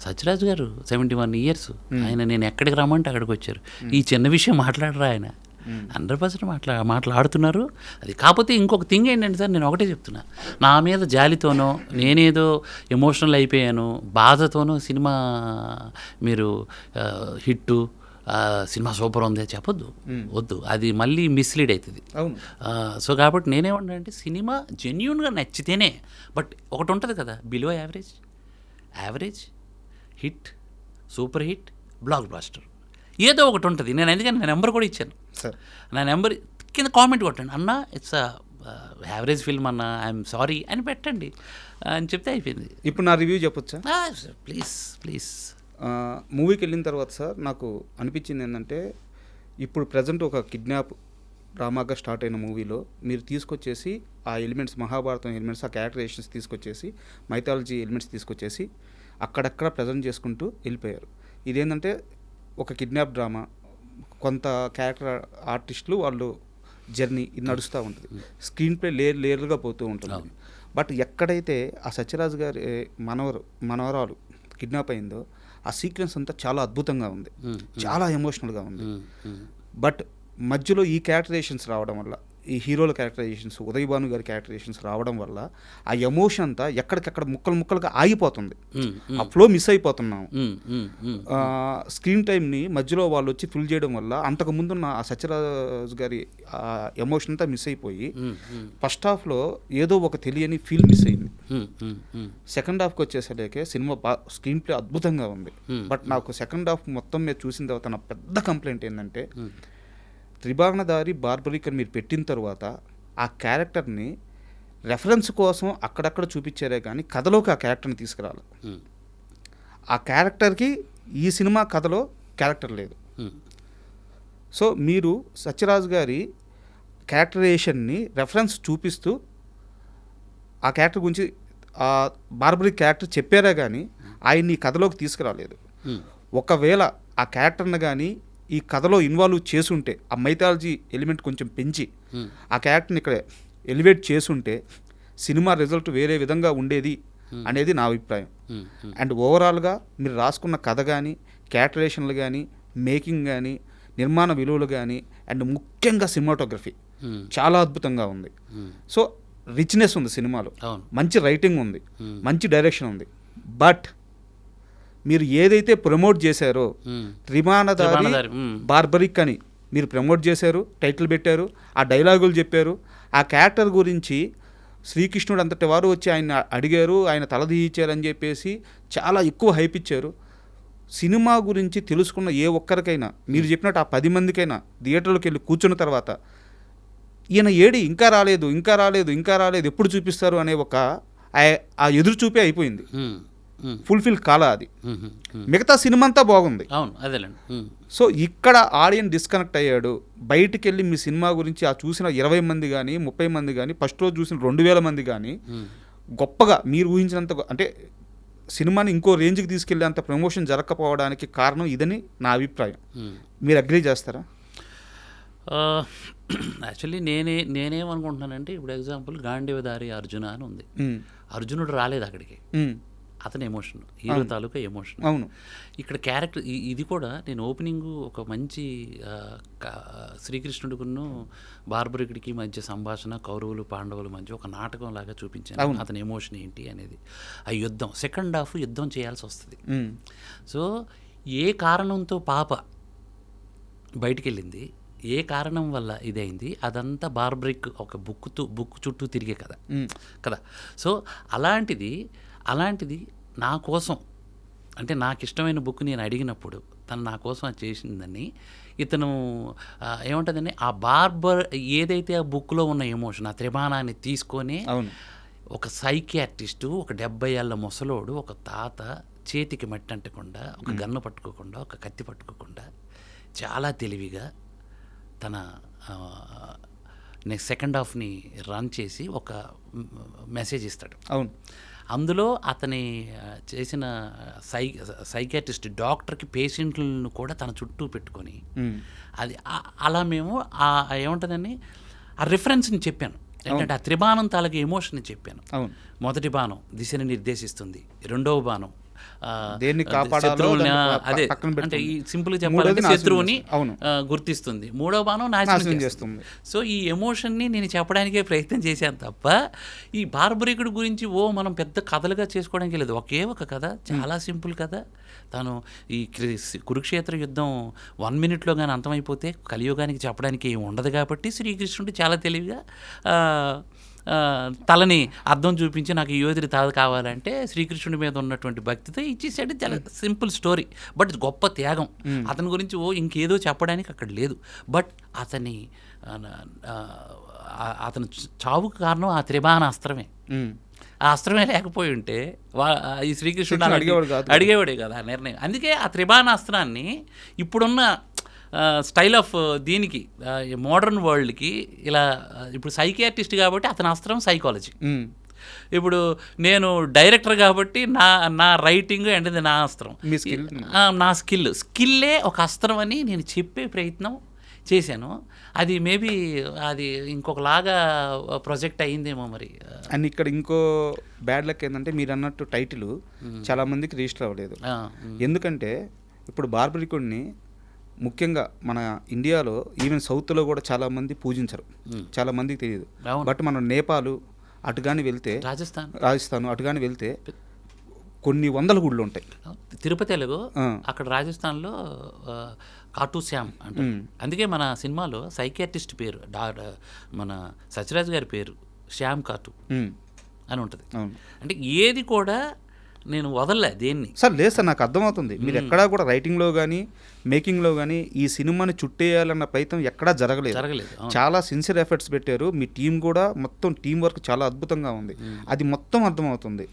[SPEAKER 2] సత్యరాజ్ గారు 71 years ఆయన నేను ఎక్కడికి రమ్మంటే అక్కడికి వచ్చారు. ఈ చిన్న విషయం మాట్లాడరా ఆయన 100% మాట్లాడుతున్నారు. అది కాకపోతే ఇంకొక థింగ్ ఏంటంటే సార్, నేను ఒకటే చెప్తున్నా, నా మీద జాలితోనో నేనేదో ఎమోషనల్ అయిపోయాను బాధతోనో సినిమా మీరు హిట్టు సినిమా సూపర్ ఉంది చెప్పొద్దు, వద్దు, అది మళ్ళీ మిస్లీడ్ అవుతుంది. సో కాబట్టి నేనేమంటానంటే సినిమా జెన్యూన్గా నచ్చితేనే. బట్ ఒకటి ఉంటుంది కదా, below average hit, super hit, blockbuster, ఏదో ఒకటి ఉంటుంది. నేను అందుకని నా నెంబర్ కూడా ఇచ్చాను. నా నెంబర్ కింద కామెంట్ కొట్టండి, అన్న ఇట్స్ యావరేజ్ ఫిల్మ్ అన్న, ఐఎమ్ సారీ అని పెట్టండి అని చెప్తే అయిపోయింది.
[SPEAKER 3] ఇప్పుడు నా రివ్యూ చెప్పొచ్చా?
[SPEAKER 2] ప్లీజ్.
[SPEAKER 3] మూవీకి వెళ్ళిన తర్వాత సార్ నాకు అనిపించింది ఏంటంటే, ఇప్పుడు ప్రజెంట్ ఒక కిడ్నాప్ డ్రామాగా స్టార్ట్ అయిన మూవీలో మీరు తీసుకొచ్చేసి ఆ ఎలిమెంట్స్, మహాభారతం ఎలిమెంట్స్, ఆ క్యారెక్టరైజేషన్స్ తీసుకొచ్చేసి, మైథాలజీ ఎలిమెంట్స్ తీసుకొచ్చేసి అక్కడక్కడ ప్రజెంట్ చేసుకుంటూ వెళ్ళిపోయారు. ఇదేంటంటే ఒక కిడ్నాప్ డ్రామా, కొంత క్యారెక్టర్ ఆర్టిస్టులు వాళ్ళు జర్నీ ఇది నడుస్తూ ఉంటుంది, స్క్రీన్ ప్లే లేయర్లుగా పోతూ ఉంటుంది. బట్ ఎక్కడైతే ఆ సత్యరాజ్ గారి మనవరాలు కిడ్నాప్ అయిందో ఆ సీక్వెన్స్ అంతా చాలా అద్భుతంగా ఉంది, చాలా ఎమోషనల్గా ఉంది. బట్ మధ్యలో ఈ క్యారెక్టరైజేషన్స్ రావడం వల్ల, ఈ హీరోల క్యారెక్టరైజేషన్స్, ఉదయ్ భాను గారి క్యారెక్టరైజేషన్స్ రావడం వల్ల ఆ ఎమోషన్ అంతా ఎక్కడికక్కడ ముక్కలుగా ఆగిపోతుంది. ఆ ఫ్లో మిస్ అయిపోతున్నాం. స్క్రీన్ టైంని మధ్యలో వాళ్ళు వచ్చి ఫిల్ చేయడం వల్ల అంతకుముందున్న ఆ సత్యరాజ్ గారి ఎమోషన్ అంతా మిస్ అయిపోయి ఫస్ట్ హాఫ్లో ఏదో ఒక తెలియని ఫీల్ మిస్ అయింది. సెకండ్ హాఫ్కి వచ్చేసరికి సినిమా స్క్రీన్ ప్లే అద్భుతంగా ఉంది. బట్ నాకు సెకండ్ హాఫ్ మొత్తం మీద చూసిన తర్వాత నా పెద్ద కంప్లైంట్ ఏంటంటే, త్రిభావనధారి బార్బరిక్ అని మీరు పెట్టిన తర్వాత ఆ క్యారెక్టర్ని రెఫరెన్స్ కోసం అక్కడక్కడ చూపించారే కానీ కథలోకి ఆ క్యారెక్టర్ని తీసుకురాలి. ఆ క్యారెక్టర్కి ఈ సినిమా కథలో క్యారెక్టర్ లేదు. సో మీరు సత్యరాజ్ గారి క్యారెక్టరైజేషన్ని రెఫరెన్స్ చూపిస్తూ ఆ క్యారెక్టర్ గురించి ఆ బార్బరిక్ క్యారెక్టర్ చెప్పారే కానీ ఆయన్ని ఈ కథలోకి తీసుకురాలేదు. ఒకవేళ ఆ క్యారెక్టర్ని కానీ ఈ కథలో ఇన్వాల్వ్ చేసుంటే, ఆ మైథాలజీ ఎలిమెంట్ కొంచెం పెంచి ఆ క్యారెక్టర్ని ఇక్కడ ఎలివేట్ చేసుంటే సినిమా రిజల్ట్ వేరే విధంగా ఉండేది అనేది నా అభిప్రాయం. అండ్ ఓవరాల్గా మీరు రాసుకున్న కథ కానీ, క్యారెక్టరైజేషన్లు కానీ, మేకింగ్ కానీ, నిర్మాణ విలువలు కానీ, అండ్ ముఖ్యంగా సినిమాటోగ్రఫీ చాలా అద్భుతంగా ఉంది. సో రిచ్నెస్ ఉంది సినిమాలో, మంచి రైటింగ్ ఉంది, మంచి డైరెక్షన్ ఉంది. బట్ మీరు ఏదైతే ప్రమోట్ చేశారో త్రిభావనధారి బార్బరిక్ అని మీరు ప్రమోట్ చేశారు, టైటిల్ పెట్టారు, ఆ డైలాగులు చెప్పారు, ఆ క్యారెక్టర్ గురించి శ్రీకృష్ణుడు అంతటి వారు వచ్చి ఆయన అడిగారు, ఆయన తలదీయించారని చెప్పేసి చాలా ఎక్కువ హైప్ ఇచ్చారు. సినిమా గురించి తెలుసుకున్న ఏ ఒక్కరికైనా మీరు చెప్పినట్టు ఆ 10 మందికైనా థియేటర్లోకి వెళ్ళి కూర్చున్న తర్వాత ఈయన ఏడి ఇంకా రాలేదు ఎప్పుడు చూపిస్తారు అనే ఒక ఆ ఎదురు చూపే అయిపోయింది. ఫుల్ఫిల్ కాలా అది. మిగతా సినిమా అంతా బాగుంది. సో ఇక్కడ ఆడియన్స్ డిస్కనెక్ట్ అయ్యాడు. బయటికి వెళ్ళి మీ సినిమా గురించి ఆ చూసిన 20 మంది కానీ 30 మంది కానీ, ఫస్ట్ రోజు చూసిన 2000 మంది కానీ గొప్పగా మీరు ఊహించినంత, అంటే సినిమాని ఇంకో రేంజ్కి తీసుకెళ్ళేంత ప్రమోషన్ జరగకపోవడానికి కారణం ఇదని నా అభిప్రాయం. మీరు అగ్రీ చేస్తారా?
[SPEAKER 2] యాక్చువల్లీ నేనేమనుకుంటున్నానంటే, ఇప్పుడు ఎగ్జాంపుల్ గాంధీవధారి అర్జున అని ఉంది. అర్జునుడు రాలేదు అక్కడికి, అతని ఎమోషన్, హీరో తాలూకా ఎమోషన్.
[SPEAKER 3] అవును,
[SPEAKER 2] ఇక్కడ క్యారెక్టర్ ఇది కూడా నేను ఓపెనింగ్ ఒక మంచి శ్రీకృష్ణుడికును బార్బరికుడికి మధ్య సంభాషణ, కౌరవులు పాండవుల మధ్య ఒక నాటకం లాగా చూపించాను. అతని ఎమోషన్ ఏంటి అనేది, ఆ యుద్ధం, సెకండ్ హాఫ్ యుద్ధం చేయాల్సి వస్తుంది. సో ఏ కారణంతో పాప బయటికి వెళ్ళింది, ఏ కారణం వల్ల ఇదైంది, అదంతా బార్బరిక్ ఒక బుక్ చుట్టూ తిరిగే కదా. సో అలాంటిది నా కోసం, అంటే నాకు ఇష్టమైన బుక్ నేను అడిగినప్పుడు తను నా కోసం అది చేసిందని, ఇతను ఏముంటుందని ఆ ఏదైతే ఆ బుక్లో ఉన్న ఎమోషన్, ఆ త్రిభానాన్ని తీసుకొని ఒక సైకియాట్రిస్టు, ఒక 70 ఏళ్ళ ముసలోడు, ఒక తాత చేతికి మట్టి అంటకుండా, ఒక గన్ను పట్టుకోకుండా, ఒక కత్తి పట్టుకోకుండా చాలా తెలివిగా తన నెక్స్ట్ సెకండ్ హాఫ్ని రన్ చేసి ఒక మెసేజ్ ఇస్తాడు.
[SPEAKER 3] అవును.
[SPEAKER 2] అందులో అతని చేసిన సైకియాట్రిస్ట్ డాక్టర్కి పేషెంట్లను కూడా తన చుట్టూ పెట్టుకొని అది అలా మేము ఏముంటుందని ఆ రిఫరెన్స్ని చెప్పాను. ఏంటంటే ఆ త్రిబాణం తాలూకు ఎమోషన్ని చెప్పాను. మొదటి బాణం దిశని నిర్దేశిస్తుంది, రెండవ బాణం
[SPEAKER 3] దేన్ని కాపాడాలో
[SPEAKER 2] అదే అంటే ఈ సింపుల్గా చెప్పాలంటే శత్రువుని గుర్తిస్తుంది, మూడవ బాణం నాశనం చేస్తుంది. సో ఈ ఎమోషన్ని నేను చెప్పడానికే ప్రయత్నం చేశాను తప్ప ఈ బార్బరికుడి గురించి మనం పెద్ద కథలుగా చేసుకోవడానికి లేదు. ఒకే ఒక కథ, చాలా సింపుల్ కథ. తను ఈ కురుక్షేత్ర యుద్ధం 1 minute కానీ అంతమైపోతే కలియుగానికి చెప్పడానికి ఏమి ఉండదు కాబట్టి శ్రీకృష్ణుడు చాలా తెలివిగా తలని అర్థం చూపించి నాకు ఈ యోధుడి తాత కావాలంటే శ్రీకృష్ణుడి మీద ఉన్నటువంటి భక్తితో ఇచ్చేసాడు. చాలా సింపుల్ స్టోరీ, బట్ గొప్ప త్యాగం. అతని గురించి ఇంకేదో చెప్పడానికి అక్కడ లేదు. బట్ అతని చావుకు కారణం ఆ త్రిబాణ అస్త్రమే. ఆ అస్త్రమే లేకపోయి ఉంటే ఈ శ్రీకృష్ణుడు అడిగేవాడే కదా ఆ నిర్ణయం. అందుకే ఆ త్రిబాణ అస్త్రాన్ని ఇప్పుడున్న స్టైల్ ఆఫ్ దీనికి మోడర్న్ వరల్డ్కి ఇలా ఇప్పుడు సైకియాట్రిస్ట్ కాబట్టి అతని అస్త్రం సైకాలజీ. ఇప్పుడు నేను డైరెక్టర్ కాబట్టి నా రైటింగ్ అంటే నా అస్త్రం, నా స్కిల్లే ఒక అస్త్రం అని నేను చెప్పే ప్రయత్నం చేశాను. అది మేబీ అది ఇంకొకలాగా ప్రొజెక్ట్ అయ్యిందేమో మరి.
[SPEAKER 3] అండ్ ఇక్కడ ఇంకో బ్యాడ్ లక్ ఏంటంటే మీరు అన్నట్టు టైటిల్ చాలామందికి రిజిస్టర్ అవ్వలేదు. ఎందుకంటే ఇప్పుడు బార్బరికుడిని ముఖ్యంగా మన ఇండియాలో ఈవెన్ సౌత్లో కూడా చాలామంది పూజించరు, చాలామందికి తెలియదు. బట్ మనం నేపాల్ అటు కానీ వెళ్తే, రాజస్థాన్ అటు కానీ వెళ్తే కొన్ని వందల గుళ్ళు ఉంటాయి.
[SPEAKER 2] తిరుపతి ఎలాగో అక్కడ రాజస్థాన్లో కాటు శ్యామ్ అంటే, అందుకే మన సినిమాలో సైకియాట్రిస్ట్ పేరు మన సత్యరాజ్ గారి పేరు శ్యామ్ కాటు అని ఉంటుంది. అంటే ఏది కూడా నేను వదలలే దేన్ని.
[SPEAKER 3] సార్ లేదు సార్, నాకు అర్థమవుతుంది. మీరు ఎక్కడా కూడా రైటింగ్లో కానీ మేకింగ్లో కానీ ఈ సినిమాని చుట్టేయాలన్న ప్రయత్నం ఎక్కడా జరగలేదు. చాలా సిన్సియర్ ఎఫర్ట్స్ పెట్టారు. మీ టీం కూడా మొత్తం టీం వర్క్ చాలా అద్భుతంగా ఉంది. అది మొత్తం అర్థమవుతుంది.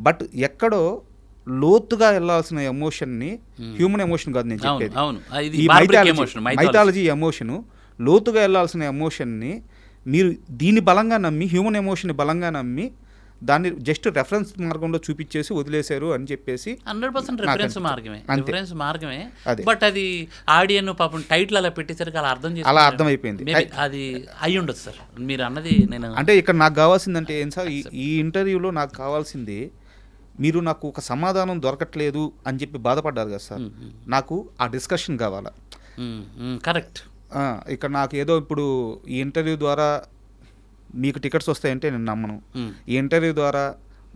[SPEAKER 3] బట్ ఎక్కడో లోతుగా వెళ్ళాల్సిన ఎమోషన్ని, హ్యూమన్ ఎమోషన్ కాదు నేను చెప్పేది, ఈ మైథాలజీ ఎమోషను, లోతుగా వెళ్ళాల్సిన ఎమోషన్ని మీరు దీన్ని బలంగా నమ్మి, హ్యూమన్ ఎమోషన్ని బలంగా నమ్మి దాన్ని జస్ట్ రెఫరెన్స్ మార్గంలో చూపించేసి వదిలేశారు అని చెప్పేసి.
[SPEAKER 2] 100% రెఫరెన్స్ మార్గమే. బట్ అది ఆడియన్ పాపం టైటిల్ అలా పెట్టేసరికి అలా అర్థమైపోయింది. అది అయి ఉండదు సార్ మీరు అన్నది. నేను
[SPEAKER 3] అంటే ఇక్కడ నాకు కావాల్సిందంటే ఏం సార్, ఈ ఇంటర్వ్యూలో నాకు కావాల్సింది మీరు నాకు ఒక సమాధానం దొరకట్లేదు అని చెప్పి బాధపడ్డారు కదా సార్, నాకు ఆ డిస్కషన్ కావాలా.
[SPEAKER 2] కరెక్ట్.
[SPEAKER 3] ఇక్కడ నాకు ఏదో ఇప్పుడు ఈ ఇంటర్వ్యూ ద్వారా మీకు టికెట్స్ వస్తాయంటే నేను నమ్మను. ఈ ఇంటర్వ్యూ ద్వారా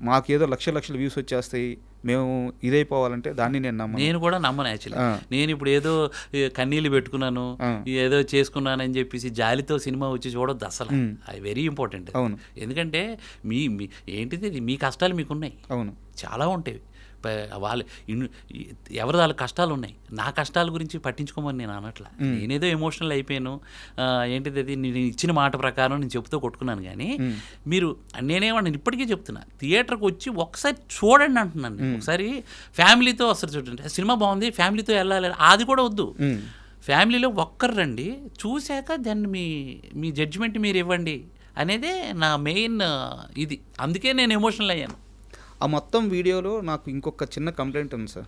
[SPEAKER 3] మాకేదో లక్షల వ్యూస్ వచ్చేస్తాయి, మేము ఇదైపోవాలంటే దాన్ని నేను
[SPEAKER 2] కూడా నమ్మను. యాక్చువల్లీ నేను ఇప్పుడు ఏదో కన్నీళ్ళు పెట్టుకున్నాను, ఏదో చేసుకున్నానని చెప్పేసి జాలితో సినిమా వచ్చి చూడొద్దు అసలు. అది వెరీ ఇంపార్టెంట్.
[SPEAKER 3] అవును.
[SPEAKER 2] ఎందుకంటే ఏంటిది మీ కష్టాలు మీకున్నాయి.
[SPEAKER 3] అవును,
[SPEAKER 2] చాలా ఉంటాయి. వాళ్ళ కష్టాలు ఉన్నాయి. నా కష్టాల గురించి పట్టించుకోమని నేను అనట్లా. నేనేదో ఎమోషనల్ అయిపోయాను. ఏంటిది అది నేను ఇచ్చిన మాట ప్రకారం నేను చెబుతూ కొట్టుకున్నాను. కానీ మీరు నేనేమన్నా ఇప్పటికీ చెప్తున్నా, థియేటర్కి వచ్చి ఒకసారి చూడండి అంటున్నాను. ఒకసారి ఫ్యామిలీతో వస్తారు చూడండి, సినిమా బాగుంది ఫ్యామిలీతో వెళ్ళాలి, అది కూడా వద్దు. ఫ్యామిలీలో ఒక్కరు రండి, చూశాక దాన్ని మీ జడ్జిమెంట్ మీరు ఇవ్వండి అనేదే నా మెయిన్ ఇది. అందుకే నేను ఎమోషనల్ అయ్యాను.
[SPEAKER 3] ఆ మొత్తం వీడియోలో నాకు ఇంకొక చిన్న కంప్లైంట్ ఉంది సార్.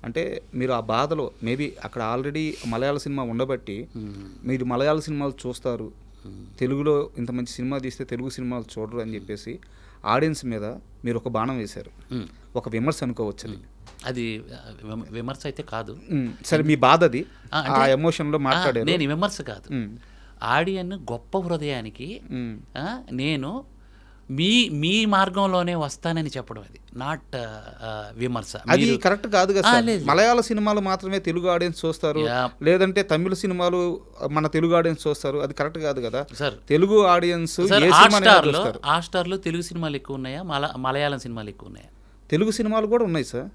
[SPEAKER 3] అంటే మీరు ఆ బాధలో మేబీ అక్కడ ఆల్రెడీ మలయాళ సినిమా ఉండబట్టి మీరు మలయాళ సినిమాలు చూస్తారు, తెలుగులో ఇంత మంచి సినిమా తీస్తే తెలుగు సినిమాలు చూడరు అని చెప్పేసి ఆడియన్స్ మీద మీరు ఒక బాణం వేశారు. ఒక విమర్శ అనుకోవచ్చు అది.
[SPEAKER 2] అది విమర్శ అయితే కాదు.
[SPEAKER 3] సరే, మీ బాధ అది, ఆ ఎమోషన్లో మాట్లాడారు.
[SPEAKER 2] నేను విమర్శ కాదు, ఆడియన్ గొప్ప హృదయానికి నేను మీ మార్గంలోనే వస్తానని చెప్పడం, అది నాట్ విమర్శ.
[SPEAKER 3] అది కరెక్ట్ కాదు కదా. మలయాళ సినిమాలు మాత్రమే తెలుగు ఆడియన్స్ చూస్తారు, లేదంటే తమిళ సినిమాలు మన తెలుగు ఆడియన్స్ చూస్తారు, అది కరెక్ట్ కాదు కదా సార్. తెలుగు ఆడియన్స్
[SPEAKER 2] హాట్‌స్టార్లో తెలుగు సినిమాలు ఎక్కువ ఉన్నాయా, మలయాళం సినిమాలు ఎక్కువ ఉన్నాయా?
[SPEAKER 3] తెలుగు సినిమాలు కూడా ఉన్నాయి సార్.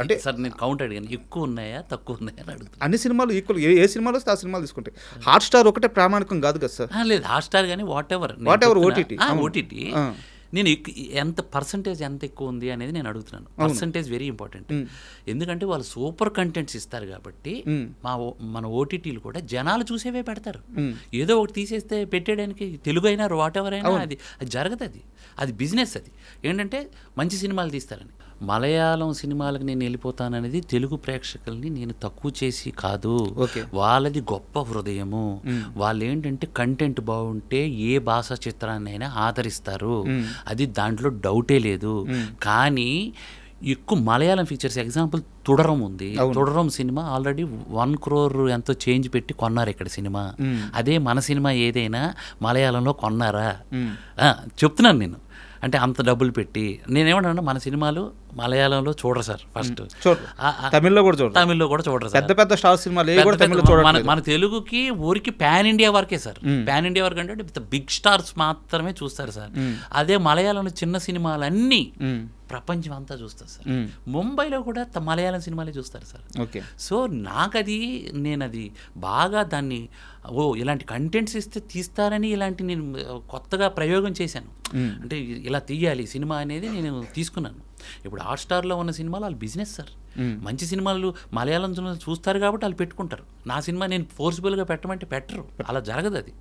[SPEAKER 2] అంటే సార్ నేను కౌంట్ అడిగాను, ఎక్కువ ఉన్నాయా తక్కువ ఉన్నాయా అని అడుగుతాను.
[SPEAKER 3] అన్ని సినిమాలు ఈక్వల్, ఏ సినిమాలు వస్తే ఆ సినిమాలు తీసుకుంటాయి. హాట్‌స్టార్ ఒకటే ప్రామాణికం కాదు కదా సార్.
[SPEAKER 2] లేదు, హాట్‌స్టార్ కానీ వాట్ ఎవర్
[SPEAKER 3] ఓటీటీ
[SPEAKER 2] నేను ఎంత పర్సంటేజ్ ఎంత ఎక్కువ ఉంది అనేది నేను అడుగుతున్నాను. Percentage very important. ఎందుకంటే వాళ్ళు సూపర్ కంటెంట్స్ ఇస్తారు కాబట్టి మన ఓటీటీలు కూడా జనాలు చూసేవే పెడతారు. ఏదో ఒకటి తీసేస్తే పెట్టేయడానికి తెలుగు అయినా వాట్ ఎవర్ అయినా అది జరగదు. అది బిజినెస్. అది ఏంటంటే మంచి సినిమాలు తీస్తారని. మలయాళం సినిమాలకు నేను వెళ్ళిపోతాననేది తెలుగు ప్రేక్షకుల్ని నేను తక్కువ చేసి కాదు. వాళ్ళది గొప్ప హృదయము. వాళ్ళు ఏంటంటే కంటెంట్ బాగుంటే ఏ భాషా చిత్రాన్నైనా ఆదరిస్తారు. అది దాంట్లో డౌటే లేదు. కానీ ఎక్కువ మలయాళం ఫీచర్స్ ఎగ్జాంపుల్ తుడరం ఉంది. తుడరం సినిమా ఆల్రెడీ 1 crore ఎంతో చేంజ్ పెట్టి కొన్నారు ఇక్కడ సినిమా. అదే మన సినిమా ఏదైనా మలయాళంలో కొన్నారా? చెప్తున్నాను నేను. అంటే అంత డబ్బులు పెట్టి నేనేమంటాను, మన సినిమాలు మలయాళంలో చూడరు సార్. ఫస్ట్
[SPEAKER 3] తమిళ్లో కూడా
[SPEAKER 2] చూడరు సార్.
[SPEAKER 3] పెద్ద పెద్ద స్టార్ సినిమాలు
[SPEAKER 2] మన తెలుగుకి ఊరికి పాన్ ఇండియా వరకే సార్. పాన్ ఇండియా వరకు అంటే బిగ్ స్టార్స్ మాత్రమే చూస్తారు సార్. అదే మలయాళంలో చిన్న సినిమాలన్నీ ప్రపంచం అంతా చూస్తారు సార్. ముంబైలో కూడా మలయాళం సినిమాలే చూస్తారు సార్. సో నేను అది బాగా దాన్ని ఇలాంటి కంటెంట్స్ ఇస్తే తీస్తారని ఇలాంటి నేను కొత్తగా ప్రయోగం చేశాను. అంటే ఇలా తీయాలి సినిమా అనేది నేను తీసుకున్నాను. ఇప్పుడు హాట్స్టార్లో ఉన్న సినిమాలు వాళ్ళు బిజినెస్ సార్. మంచి సినిమాలు మలయాళం చూస్తారు కాబట్టి వాళ్ళు పెట్టుకుంటారు. నా సినిమా నేను ఫోర్స్ఫుల్గా పెట్టమంటే పెట్టరు. అలా జరగదు అది.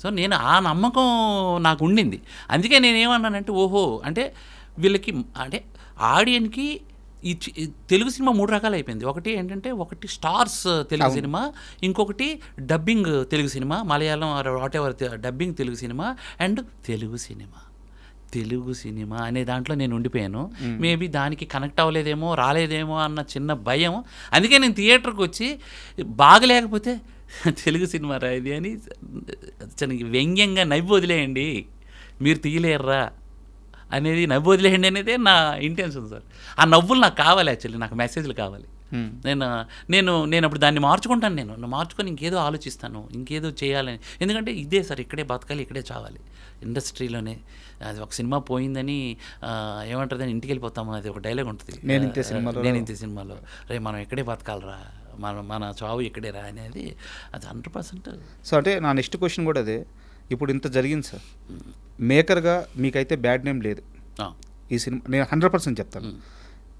[SPEAKER 2] సో నేను ఆ నమ్మకం నాకు ఉండింది. అందుకే నేనేమన్నానంటే ఓహో అంటే వీళ్ళకి అంటే ఆడియన్కి ఈ తెలుగు సినిమా 3 రకాలు అయిపోయింది. ఒకటి స్టార్స్ తెలుగు సినిమా, ఇంకొకటి dubbing Telugu cinema, Malayalam what ever dubbing Telugu cinema, and Telugu cinema అనే దాంట్లో నేను ఉండిపోయాను. మేబీ దానికి కనెక్ట్ అవ్వలేదేమో రాలేదేమో అన్న చిన్న భయం. అందుకే నేను థియేటర్కి వచ్చి బాగలేకపోతే తెలుగు సినిమా రా ఇది అని వ్యంగ్యంగా నవ్వి వదిలేయండి, మీరు తీయలేర్రా అనేది నవ్వు వదిలేయండి అనేదే నా ఇంటెన్షన్ సార్. ఆ నవ్వులు నాకు కావాలి. యాక్చువల్లీ నాకు మెసేజ్లు కావాలి. నేను అప్పుడు దాన్ని మార్చుకుంటాను. నేను మార్చుకొని ఇంకేదో ఆలోచిస్తాను, ఇంకేదో చేయాలని. ఎందుకంటే ఇదే సార్, ఇక్కడే బతకాలి, ఇక్కడే చావాలి ఇండస్ట్రీలోనే. అది ఒక సినిమా పోయిందని ఏమంటారు ఇంటికి వెళ్ళిపోతాము అది ఒక డైలాగ్ ఉంటుంది నేను ఇంతే సినిమాలో. రే మనం ఇక్కడే బతకాలరా, మన చావు ఇక్కడే రా అనేది అది 100%.
[SPEAKER 3] సో అంటే నా నెక్స్ట్ క్వశ్చన్ కూడా అదే. ఇప్పుడు ఇంత జరిగింది సార్, మేకర్గా మీకైతే బ్యాడ్ నేమ్ లేదు ఈ సినిమా. నేను 100% చెప్తాను,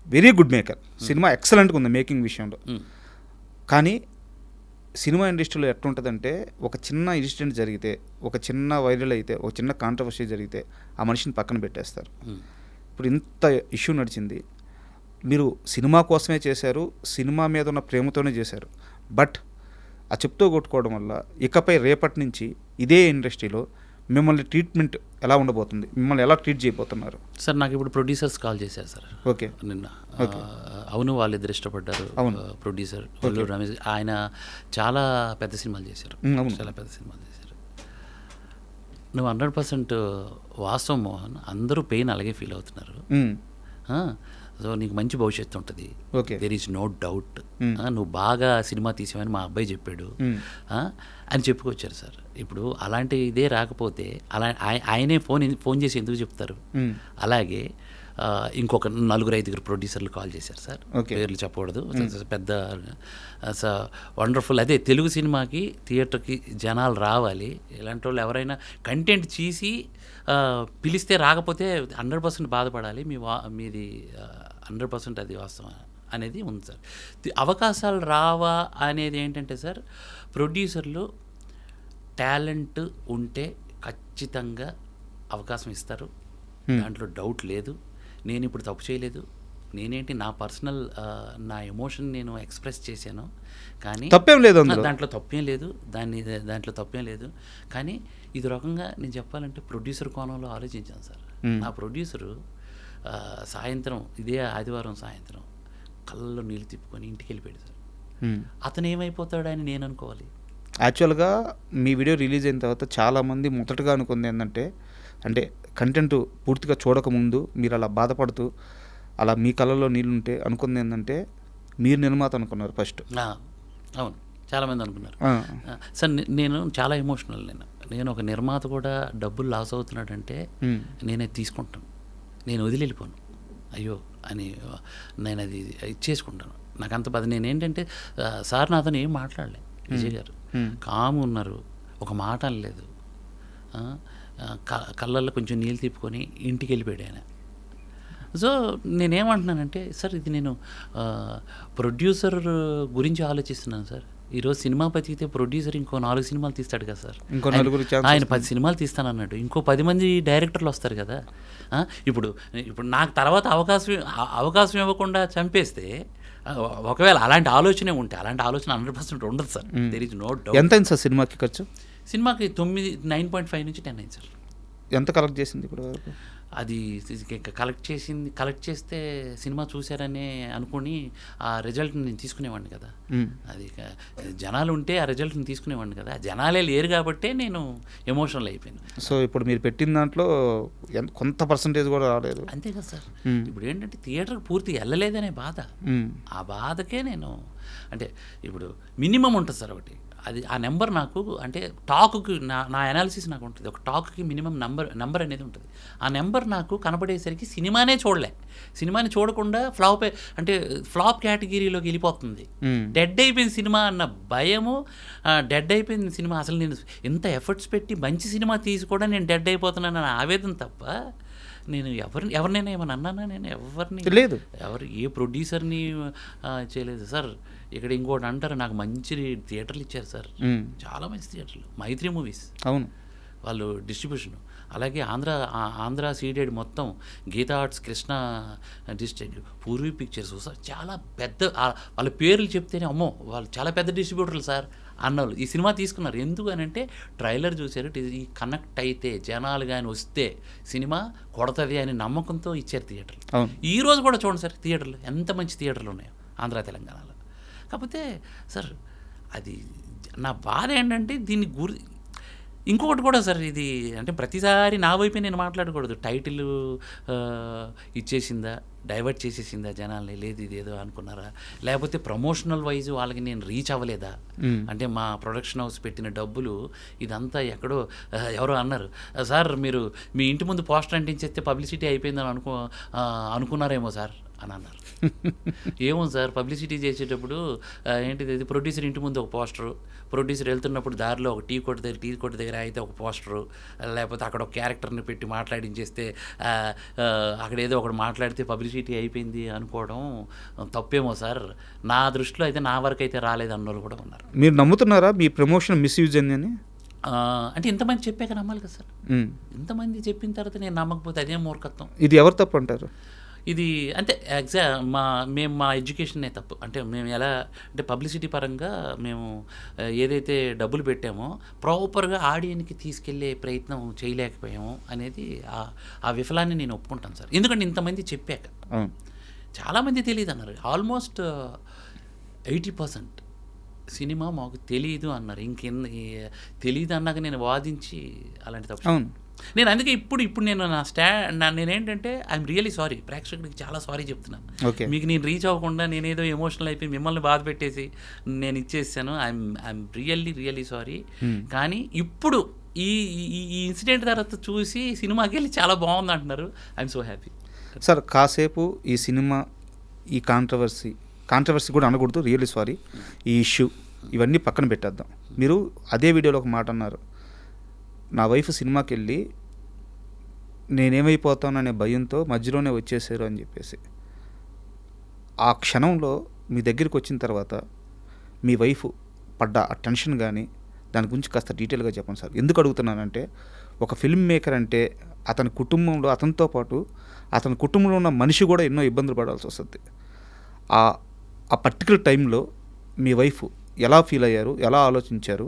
[SPEAKER 3] వెరీ గుడ్ మేకర్. సినిమా ఎక్సలెంట్గా ఉంది మేకింగ్ విషయంలో. కానీ సినిమా ఇండస్ట్రీలో ఎట్లుంటుందంటే ఒక చిన్న ఇన్సిడెంట్ జరిగితే, ఒక చిన్న వైరల్ అయితే, ఒక చిన్న కాంట్రవర్సీ జరిగితే ఆ మనిషిని పక్కన పెట్టేస్తారు. ఇప్పుడు ఇంత ఇష్యూ నడిచింది, మీరు సినిమా కోసమే చేశారు, సినిమా మీద ఉన్న ప్రేమతోనే చేశారు. బట్ ఆ చెప్తూ కొట్టుకోవడం వల్ల ఇకపై రేపటి నుంచి ఇదే ఇండస్ట్రీలో మిమ్మల్ని ట్రీట్మెంట్ ఎలా ఉండబోతుంది, మిమ్మల్ని ఎలా ట్రీట్ చేయబోతున్నారు
[SPEAKER 2] సార్? నాకు ఇప్పుడు ప్రొడ్యూసర్స్ కాల్ చేశారు సార్ నిన్న. అవును, వాళ్ళిద్దరు ఇష్టపడ్డారు. ప్రొడ్యూసర్ వల్లూరు రమేష్, ఆయన చాలా పెద్ద సినిమాలు చేశారు. నువ్వు 100% వాస్తవం మోహన్. అందరూ పెయిన్ అలాగే ఫీల్ అవుతున్నారు. సో నీకు మంచి భవిష్యత్తు ఉంటుంది, దెర్ ఈజ్ నో డౌట్. నువ్వు బాగా సినిమా తీసావని మా అబ్బాయి చెప్పాడు అని చెప్పుకొచ్చారు సార్. ఇప్పుడు అలాంటి ఇదే రాకపోతే ఆయనే ఫోన్ చేసి ఎందుకు చెప్తారు? అలాగే ఇంకొక 4-5 ప్రొడ్యూసర్లు కాల్ చేశారు సార్, పేర్లు చెప్పకూడదు, పెద్ద వండర్ఫుల్. అదే తెలుగు సినిమాకి థియేటర్కి జనాలు రావాలి. ఇలాంటి వాళ్ళు ఎవరైనా కంటెంట్ చేసి పిలిస్తే రాకపోతే 100% బాధపడాలి. మీది 100% అది వాస్తవం అనేది ఉంది సార్. అవకాశాలు రావా అనేది ఏంటంటే సార్, ప్రొడ్యూసర్లు టాలెంట్ ఉంటే ఖచ్చితంగా అవకాశం ఇస్తారు, దాంట్లో డౌట్ లేదు. నేను ఇప్పుడు తప్పు చేయలేదు. నేనేంటి నా పర్సనల్ నా ఎమోషన్ నేను ఎక్స్ప్రెస్ చేశాను, కానీ
[SPEAKER 3] తప్పేం లేదు,
[SPEAKER 2] దాంట్లో తప్పేం లేదు. కానీ ఇది రకంగా నేను చెప్పాలంటే ప్రొడ్యూసర్ కోణంలో ఆలోచించాను సార్. నా ప్రొడ్యూసరు సాయంత్రం, ఇదే ఆదివారం సాయంత్రం కళ్ళలో నీళ్ళు తిప్పుకొని ఇంటికి వెళ్ళిపోయాడు సార్. అతను ఏమైపోతాడని నేను అనుకోవాలి.
[SPEAKER 3] యాక్చువల్గా మీ వీడియో రిలీజ్ అయిన తర్వాత చాలామంది మొదటగా అనుకుంది ఏంటంటే, అంటే కంటెంట్ పూర్తిగా చూడకముందు మీరు అలా బాధపడుతూ అలా మీ కళ్ళలో నీళ్ళుంటే అనుకుంది ఏంటంటే మీరు నిర్మాత అనుకున్నారు ఫస్ట్.
[SPEAKER 2] అవును, చాలామంది అనుకున్నారు సార్. నేను చాలా ఎమోషనల్. నేను ఒక నిర్మాత కూడా డబ్బులు లాస్ అవుతున్నాడంటే నేనే తీసుకుంటాను, నేను వదిలిపోను అయ్యో అని, నేను అది ఇచ్చేసుకుంటాను. నాకు అంత బాధ. నేనేంటంటే సార్ నాతో ఏం మాట్లాడలే, విజయ్ గారు కాము ఉన్నారు, ఒక మాట అనలేదు. కళ్ళల్లో కొంచెం నీళ్ళు తిప్పుకొని ఇంటికి వెళ్ళిపోయాడు ఆయన. సో నేనేమంటున్నానంటే సార్ ఇది నేను ప్రొడ్యూసర్ గురించి ఆలోచిస్తున్నాను సార్. ఈరోజు సినిమా బతికితే ప్రొడ్యూసర్ ఇంకో 4 సినిమాలు తీస్తాడు కదా సార్.
[SPEAKER 3] ఇంకో నలుగురు
[SPEAKER 2] ఆయన 10 సినిమాలు తీస్తానన్నాడు, ఇంకో 10 మంది డైరెక్టర్లు వస్తారు కదా. ఇప్పుడు నాకు తర్వాత అవకాశం ఇవ్వకుండా చంపేస్తే, ఒకవేళ అలాంటి ఆలోచనే ఉంటే, అలాంటి ఆలోచన 100% ఉండదు sir. There is no doubt.
[SPEAKER 3] ఎంత అయింది సార్ సినిమాకి ఖర్చు?
[SPEAKER 2] సినిమాకి 9.5 నుంచి 10 అయింది సార్.
[SPEAKER 3] ఎంత కలెక్ట్ చేసింది ఇప్పుడు వరకు?
[SPEAKER 2] అది కలెక్ట్ చేస్తే సినిమా చూశారనే అనుకుని ఆ రిజల్ట్ని నేను తీసుకునేవాడిని కదా. అది జనాలు ఉంటే ఆ రిజల్ట్ని తీసుకునేవాడిని కదా. జనాలే లేరు కాబట్టే నేను ఎమోషనల్ అయిపోయాను.
[SPEAKER 3] సో ఇప్పుడు మీరు పెట్టిన దాంట్లో కొంత పర్సంటేజ్ కూడా రాలేదు.
[SPEAKER 2] అంతే కదా సార్. ఇప్పుడు ఏంటంటే థియేటర్కి పూర్తి వెళ్ళలేదనే బాధ. ఆ బాధకే నేను అంటే ఇప్పుడు మినిమం ఉంటుంది సార్ ఒకటి. అది ఆ నెంబర్ నాకు అంటే టాక్కి నా అనాలిసిస్ నాకు ఉంటుంది. ఒక టాక్కి మినిమం నెంబర్ అనేది ఉంటుంది. ఆ నెంబర్ నాకు కనపడేసరికి సినిమానే సినిమాని చూడకుండా ఫ్లాప్ కేటగిరీలోకి వెళ్ళిపోతుంది. డెడ్ అయిపోయిన సినిమా అన్న భయము, డెడ్ అయిపోయిన సినిమా అసలు నేను ఎంత ఎఫర్ట్స్ పెట్టి మంచి సినిమా తీసి కూడా నేను డెడ్ అయిపోతున్నానన్న ఆవేదన తప్ప నేను ఎవరినైనా ఏమన్నా అన్నానా? నేను ఎవరిని
[SPEAKER 3] లేదు,
[SPEAKER 2] ఏ ప్రొడ్యూసర్ని చేయలేదు సార్. ఇక్కడ ఇంకోటి అంటారు, నాకు మంచి థియేటర్లు ఇచ్చారు సార్, చాలా మంచి థియేటర్లు. మైత్రి మూవీస్, అవును, వాళ్ళు డిస్ట్రిబ్యూషన్. అలాగే ఆంధ్ర సీడెడ్ మొత్తం, Geetha Arts, Krishna district, Poorvi Pictures sir, చాలా పెద్ద వాళ్ళ పేర్లు చెప్తేనే అమ్మో వాళ్ళు చాలా పెద్ద డిస్ట్రిబ్యూటర్లు సార్ అన్నోళ్ళు ఈ సినిమా తీసుకున్నారు. ఎందుకు అని అంటే ట్రైలర్ చూశారు, ఈ కనెక్ట్ అయితే జనాలు కానీ వస్తే సినిమా కొడతది అని నమ్మకంతో ఇచ్చారు థియేటర్లు. ఈ రోజు కూడా చూడండి సార్ థియేటర్లు ఎంత మంచి థియేటర్లు ఉన్నాయో ఆంధ్ర తెలంగాణలో. కాకపోతే సార్ అది నా బాధ ఏంటంటే దీన్ని ఇంకొకటి కూడా సార్, ఇది అంటే ప్రతిసారి నా వైపే నేను మాట్లాడకూడదు. టైటిల్ ఇచ్చేసిందా, డైవర్ట్ చేసేసిందా జనాల్ని, లేదు ఇదేదో అనుకున్నారా, లేకపోతే ప్రమోషనల్ వైజ్ వాళ్ళకి నేను రీచ్ అవ్వలేదా, అంటే మా ప్రొడక్షన్ హౌస్ పెట్టిన డబ్బులు ఇదంతా ఎక్కడో ఎవరో అన్నారు సార్, మీరు మీ ఇంటి ముందు పోస్టర్ అంటించేస్తే పబ్లిసిటీ అయిపోయిందని అనుకున్నారేమో సార్ అని అన్నారు. ఏమో సార్, పబ్లిసిటీ చేసేటప్పుడు ఏంటిది, అది ప్రొడ్యూసర్ ఇంటి ముందు ఒక పోస్టరు, ప్రొడ్యూసర్ వెళ్తున్నప్పుడు దారిలో ఒక టీ కొట్టు దగ్గర అయితే ఒక పోస్టరు, లేకపోతే అక్కడ ఒక క్యారెక్టర్ని పెట్టి మాట్లాడించేస్తే అక్కడ ఏదో ఒకటి మాట్లాడితే పబ్లిసిటీ అయిపోయింది అనుకోవడం తప్పేమో సార్. నా దృష్టిలో అయితే నా వరకు అయితే రాలేదు అన్నోళ్ళు కూడా ఉన్నారు.
[SPEAKER 3] మీరు నమ్ముతున్నారా మీ ప్రమోషన్ మిస్యూజ్ అని?
[SPEAKER 2] అంటే ఇంతమంది చెప్పాక నమ్మాలి కదా సార్. ఇంతమంది చెప్పిన తర్వాత నేను నమ్మకపోతే అదే మూర్ఖత్వం.
[SPEAKER 3] ఇది ఎవరు తప్పు అంటారు?
[SPEAKER 2] ఇది అంతే మేము మా ఎడ్యుకేషన్నే తప్పు. అంటే మేము ఎలా అంటే పబ్లిసిటీ పరంగా మేము ఏదైతే డబ్బులు పెట్టామో ప్రాపర్గా ఆడియన్కి తీసుకెళ్లే ప్రయత్నం చేయలేకపోయాము అనేది ఆ విఫలాన్ని నేను ఒప్పుకుంటాను సార్. ఎందుకంటే ఇంతమంది చెప్పాక చాలామంది తెలియదు అన్నారు. ఆల్మోస్ట్ 80% సినిమా మాకు తెలియదు అన్నారు. ఇంకెంత తెలియదు అన్నాక నేను వాదించి అలాంటి తప్పు. నేను అందుకే ఇప్పుడు నేను నేనేంటంటే ఐఎమ్ రియలీ సారీ, ప్రేక్షకుడికి చాలా సారీ చెప్తున్నాను. మీకు నేను రీచ్ అవ్వకుండా నేనేదో ఎమోషనల్ అయిపోయి మిమ్మల్ని బాధ పెట్టేసి నేను ఇచ్చేసాను. I'm really sorry. కానీ ఇప్పుడు ఈ ఇన్సిడెంట్ తర్వాత చూసి సినిమాకి వెళ్ళి చాలా బాగుంది అంటున్నారు. I'm so happy
[SPEAKER 3] sir. కాసేపు ఈ సినిమా, ఈ కాంట్రవర్సీ కూడా అనకూడదు, రియల్లీ సారీ, ఈ ఇష్యూ ఇవన్నీ పక్కన పెట్టేద్దాం. మీరు అదే వీడియోలో ఒక మాట అన్నారు, నా వైఫ్ సినిమాకి వెళ్ళి నేనేమైపోతాననే భయంతో మధ్యలోనే వచ్చేసారు అని చెప్పేసి. ఆ క్షణంలో మీ దగ్గరికి వచ్చిన తర్వాత మీ వైఫ్ పడ్డ ఆ టెన్షన్ కానీ దాని గురించి కాస్త డీటెయిల్గా చెప్పండి సార్. ఎందుకు అడుగుతున్నానంటే, ఒక ఫిల్మ్ మేకర్ అంటే అతని కుటుంబంలో, అతనితో పాటు అతని కుటుంబంలో ఉన్న మనిషి కూడా ఎన్నో ఇబ్బందులు పడాల్సి వస్తుంది. ఆ పర్టికులర్ టైంలో మీ వైఫ్ ఎలా ఫీల్ అయ్యారు, ఎలా ఆలోచించారు,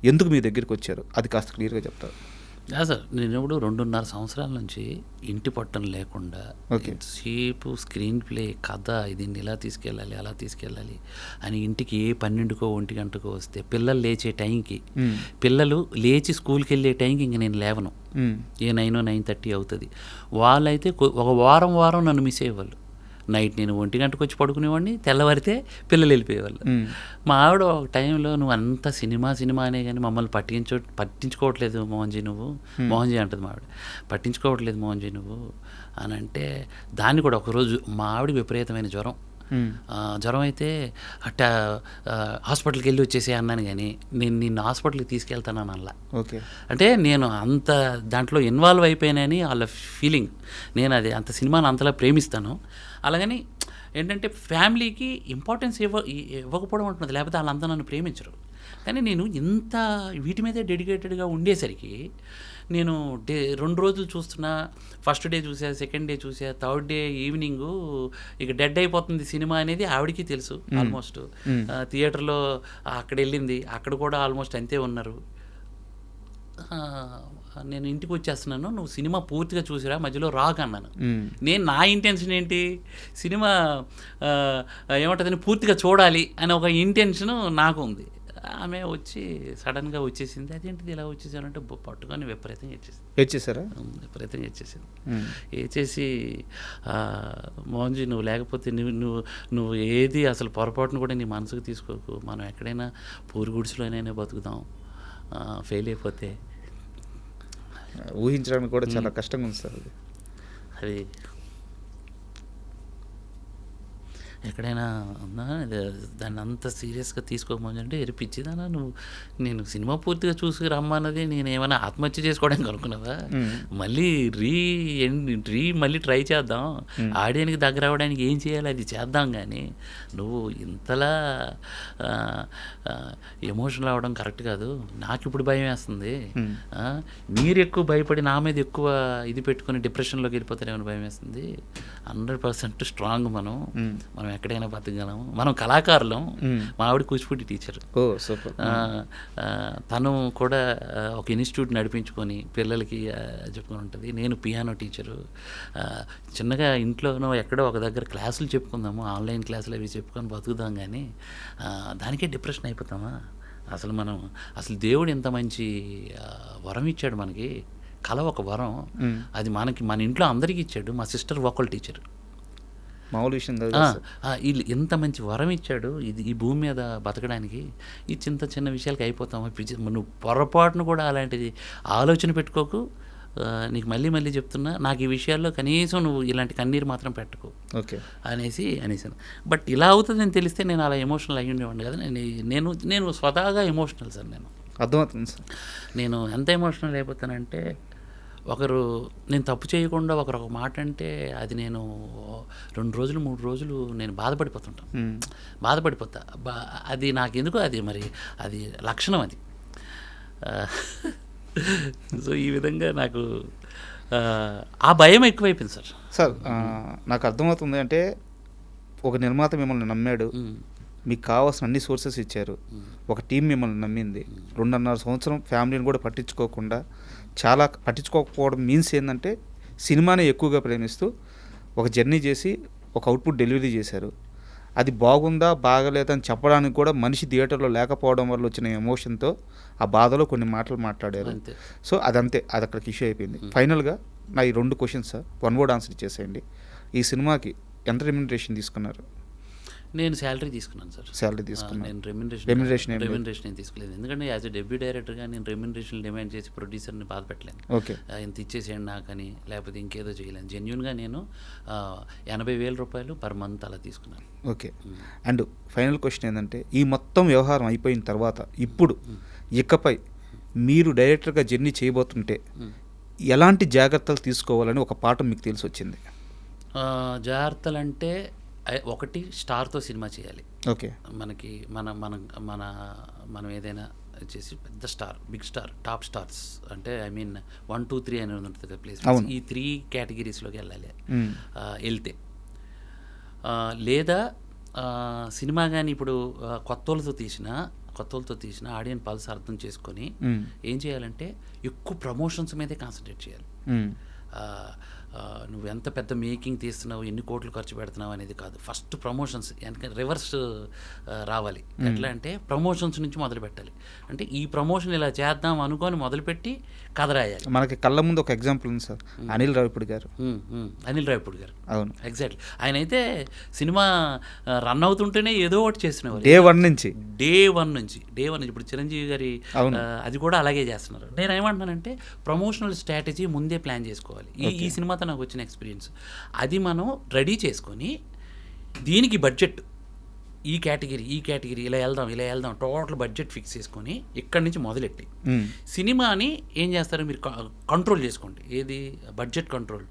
[SPEAKER 3] ఎందుకు మీ దగ్గరికి వచ్చారు, అది కాస్త క్లియర్గా చెప్తారు.
[SPEAKER 2] సార్, నేను ఇప్పుడు 2.5 సంవత్సరాల నుంచి ఇంటి పట్టం లేకుండా సేపు స్క్రీన్ ప్లే, కథ, దీన్ని ఇలా తీసుకెళ్ళాలి అలా తీసుకెళ్ళాలి అని ఇంటికి 12కో 1 గంటకో వస్తే పిల్లలు లేచే టైంకి, పిల్లలు లేచి స్కూల్కి వెళ్ళే టైంకి ఇంక నేను లేవను. 9:30 అవుతుంది. వాళ్ళైతే ఒక వారం నన్ను మిస్ అయ్యేవాళ్ళు. నైట్ నేను 1 గంటకు వచ్చి పడుకునేవాడిని, తెల్లవారితే పిల్లలు వెళ్ళిపోయేవాళ్ళు. మా ఆవిడ ఒక టైంలో, నువ్వు అంత సినిమా అనే కానీ మమ్మల్ని పట్టించుకోవట్లేదు మోహన్జీ అంటుంది మా ఆవిడ, పట్టించుకోవట్లేదు మోహన్జీ నువ్వు అని అంటే, దాన్ని కూడా ఒకరోజు మా ఆవిడ విపరీతమైన జ్వరం, జ్వరం అయితే హాస్పిటల్కి వెళ్ళి వచ్చేసే అన్నాను, కానీ నేను నిన్ను హాస్పిటల్కి తీసుకెళ్తానని అలా.
[SPEAKER 3] ఓకే.
[SPEAKER 2] అంటే నేను అంత దాంట్లో ఇన్వాల్వ్ అయిపోయానని వాళ్ళ ఫీలింగ్. నేను అది అంత సినిమాని అంతలా ప్రేమిస్తాను. అలాగని ఏంటంటే ఫ్యామిలీకి ఇంపార్టెన్స్ ఇవ్వకపోవడం ఉంటుంది, లేకపోతే వాళ్ళంతా నన్ను ప్రేమించరు. కానీ నేను ఇంత వీటి మీదే డెడికేటెడ్గా ఉండేసరికి నేను 2 రోజులు చూస్తున్నా, ఫస్ట్ డే చూసా, సెకండ్ డే చూసా, థర్డ్ డే ఈవినింగు ఇక డెడ్ అయిపోతుంది సినిమా అనేది ఆవిడకి తెలుసు. ఆల్మోస్ట్ థియేటర్లో అక్కడ వెళ్ళింది, అక్కడ కూడా ఆల్మోస్ట్ అంతే ఉన్నారు. నేను ఇంటికి వచ్చేస్తున్నాను, నువ్వు సినిమా పూర్తిగా చూసిరా, మధ్యలో రాక్ అన్నాను. నేను నా ఇంటెన్షన్ ఏంటి, సినిమా ఏమంటుందని పూర్తిగా చూడాలి అనే ఒక ఇంటెన్షన్ నాకు ఉంది. ఆమె వచ్చి సడన్గా వచ్చేసింది. అదేంటిది ఇలా వచ్చేసానంటే పట్టుకొని విపరీతంగా
[SPEAKER 3] వచ్చేసారా?
[SPEAKER 2] విపరీతంగా వచ్చేసింది. వచ్చేసి మోహన్జీ నువ్వు లేకపోతే నువ్వు ఏది అసలు పొరపాటును కూడా నీ మనసుకు తీసుకోకు, మనం ఎక్కడైనా పూరి గుడిసెలోనైనా బతుకుదాం, ఫెయిల్ అయిపోతే.
[SPEAKER 3] ఊహించడానికి కూడా చాలా కష్టంగా ఉంది సార్ అది.
[SPEAKER 2] ఎక్కడైనా దాన్ని అంత సీరియస్గా తీసుకోమంటే ఎరిపించిదానా నువ్వు, నేను సినిమా పూర్తిగా చూసి రమ్మన్నది నేను ఏమైనా ఆత్మహత్య చేసుకోవడానికి అనుకున్నావా? మళ్ళీ మళ్ళీ ట్రై చేద్దాం, ఆడియన్కి దగ్గర అవ్వడానికి ఏం చేయాలి అది చేద్దాం, కానీ నువ్వు ఇంతలా ఎమోషనల్ అవ్వడం కరెక్ట్ కాదు. నాకు ఇప్పుడు భయం వేస్తుంది, మీరు ఎక్కువ భయపడి నా మీద ఎక్కువ ఇది పెట్టుకుని డిప్రెషన్లోకి వెళ్ళిపోతారేమని భయం వేస్తుంది. 100% స్ట్రాంగ్ మనం ఎక్కడైనా బతకగలం, మనం కళాకారులం. మా ఆవిడ కూచిపూడి టీచర్, తను కూడా ఒక ఇన్స్టిట్యూట్ నడిపించుకొని పిల్లలకి చెప్పుకొని ఉంటుంది. నేను పియానో టీచరు. చిన్నగా ఇంట్లోనో ఎక్కడో ఒక దగ్గర క్లాసులు చెప్పుకుందాము, ఆన్లైన్ క్లాసులు అవి చెప్పుకొని బతుకుదాం, కానీ దానికే డిప్రెషన్ అయిపోతామా? అసలు దేవుడు ఎంత మంచి వరం ఇచ్చాడు మనకి. కళ ఒక వరం, అది మన ఇంట్లో అందరికీ ఇచ్చాడు. మా సిస్టర్ వోకల్ టీచర్,
[SPEAKER 3] మామూలు విషయం
[SPEAKER 2] వీళ్ళు ఎంత మంచి వరం ఇచ్చాడు ఈ భూమి మీద బతకడానికి. ఈ చిన్న విషయాలకి అయిపోతాము. నువ్వు పొరపాటును కూడా అలాంటిది ఆలోచన పెట్టుకోకు. నీకు మళ్ళీ చెప్తున్నా, నాకు ఈ విషయాల్లో కనీసం నువ్వు ఇలాంటి కన్నీరు మాత్రం పెట్టుకో అనేసాను. బట్ ఇలా అవుతుందని తెలిస్తే నేను అలా ఎమోషనల్ అయ్యి ఉండేవాడిని కదా. నేను స్వతహాగా ఎమోషనల్ సార్. నేను
[SPEAKER 3] అర్థమవుతుంది సార్.
[SPEAKER 2] నేను ఎంత ఎమోషనల్ అయిపోతానంటే, నేను తప్పు చేయకుండా ఒకరు ఒక మాట అంటే అది నేను 2 రోజులు 3 రోజులు నేను బాధపడిపోతా. అది నాకెందుకు, అది మరి అది లక్షణం అది. సో ఈ విధంగా నాకు ఆ భయం ఎక్కువైపోయింది సార్.
[SPEAKER 3] నాకు అర్థమవుతుంది. అంటే ఒక నిర్మాత మిమ్మల్ని నమ్మాడు, మీకు కావాల్సిన అన్ని సోర్సెస్ ఇచ్చారు, ఒక టీం మిమ్మల్ని నమ్మింది, 2.5 సంవత్సరం ఫ్యామిలీని కూడా పట్టించుకోకపోవడం మీన్స్ ఏంటంటే సినిమాని ఎక్కువగా ప్రేమిస్తూ ఒక జర్నీ చేసి ఒక అవుట్పుట్ డెలివరీ చేశారు. అది బాగుందా బాగలేదని చెప్పడానికి కూడా మనిషి థియేటర్లో లేకపోవడం వల్ల వచ్చిన ఎమోషన్తో ఆ బాధలో కొన్ని మాటలు మాట్లాడారు. సో అది అక్కడికి ఇష్యూ అయిపోయింది. ఫైనల్గా నా ఈ 2 క్వశ్చన్స్ సార్, 1 వర్డ్ ఆన్సర్ ఇచ్చేసేయండి. ఈ సినిమాకి ఎంత రెమ్యునరేషన్ తీసుకున్నారు?
[SPEAKER 2] నేను శాలరీ తీసుకున్నాను సార్.
[SPEAKER 3] శాలరీ తీసుకున్నాను.
[SPEAKER 2] నేను రెమ్యునరేషన్ ఏం తీసుకోలేదు. ఎందుకంటే యాజ్ ఎ డెబ్యూ డైరెక్టర్గా నేను రెమ్యునరేషన్ డిమాండ్ చేసి ప్రొడ్యూసర్ని బాధ పెట్టలేను. ఇంత ఇచ్చేసేయండి నాకని, లేకపోతే ఇంకేదో చేయలేను. జెన్యున్గా నేను 80,000 రూపాయలు పర్ మంత్ అలా తీసుకున్నాను.
[SPEAKER 3] ఓకే. అండ్ ఫైనల్ క్వశ్చన్ ఏంటంటే, ఈ మొత్తం వ్యవహారం అయిపోయిన తర్వాత ఇప్పుడు ఇకపై మీరు డైరెక్టర్గా జర్నీ చేయబోతుంటే ఎలాంటి జాగ్రత్తలు తీసుకోవాలని ఒక పాఠం మీకు తెలిసి వచ్చింది?
[SPEAKER 2] జాగ్రత్తలు అంటే, ఒకటి స్టార్తో సినిమా చేయాలి.
[SPEAKER 3] ఓకే.
[SPEAKER 2] మనం ఏదైనా చేసి పెద్ద star, big star, top stars అంటే 1, 2, 3 అనేది ఉంటుంది కదా ప్లేస్. ఈ 3 కేటగిరీస్లోకి వెళ్ళాలి. వెళ్తే లేదా సినిమా కానీ ఇప్పుడు కొత్తోళ్ళతో తీసిన ఆడియన్ పల్స్ అర్థం చేసుకొని ఏం చేయాలంటే ఎక్కువ ప్రమోషన్స్ మీదే కాన్సన్ట్రేట్ చేయాలి. నువ్వు ఎంత పెద్ద మేకింగ్ తీస్తున్నావు, ఎన్ని కోట్లు ఖర్చు పెడుతున్నావు అనేది కాదు. ఫస్ట్ ప్రమోషన్స్, ఎందుకంటే రివర్స్ రావాలి. ఎట్లా అంటే ప్రమోషన్స్ నుంచి మొదలు పెట్టాలి. అంటే ఈ ప్రమోషన్ ఇలా చేద్దాం అనుకొని మొదలుపెట్టి కథ రాయాలి.
[SPEAKER 3] మనకి కళ్ళ ముందు ఒక ఎగ్జాంపుల్ ఉంది సార్, అనిల్ రావిపూడి గారు.
[SPEAKER 2] అవును, ఎగ్జాక్ట్లీ. ఆయన అయితే సినిమా రన్ అవుతుంటేనే ఏదో ఒకటి చేస్తున్నారు.
[SPEAKER 3] డే వన్ నుంచి
[SPEAKER 2] ఇప్పుడు చిరంజీవి గారి అది కూడా అలాగే చేస్తున్నారు. నేను ఏమంటున్నానంటే ప్రమోషనల్ స్ట్రాటజీ ముందే ప్లాన్ చేసుకోవాలి. ఈ సినిమాతో నాకు వచ్చిన ఎక్స్పీరియన్స్ అది మనం రెడీ చేసుకొని దీనికి బడ్జెట్ ఈ కేటగిరీ ఇలా వెళ్దాం టోటల్ బడ్జెట్ ఫిక్స్ చేసుకొని ఇక్కడి నుంచి మొదలెట్టి సినిమాని ఏం చేస్తారు మీరు కంట్రోల్ చేసుకోండి. ఏది బడ్జెట్ కంట్రోల్,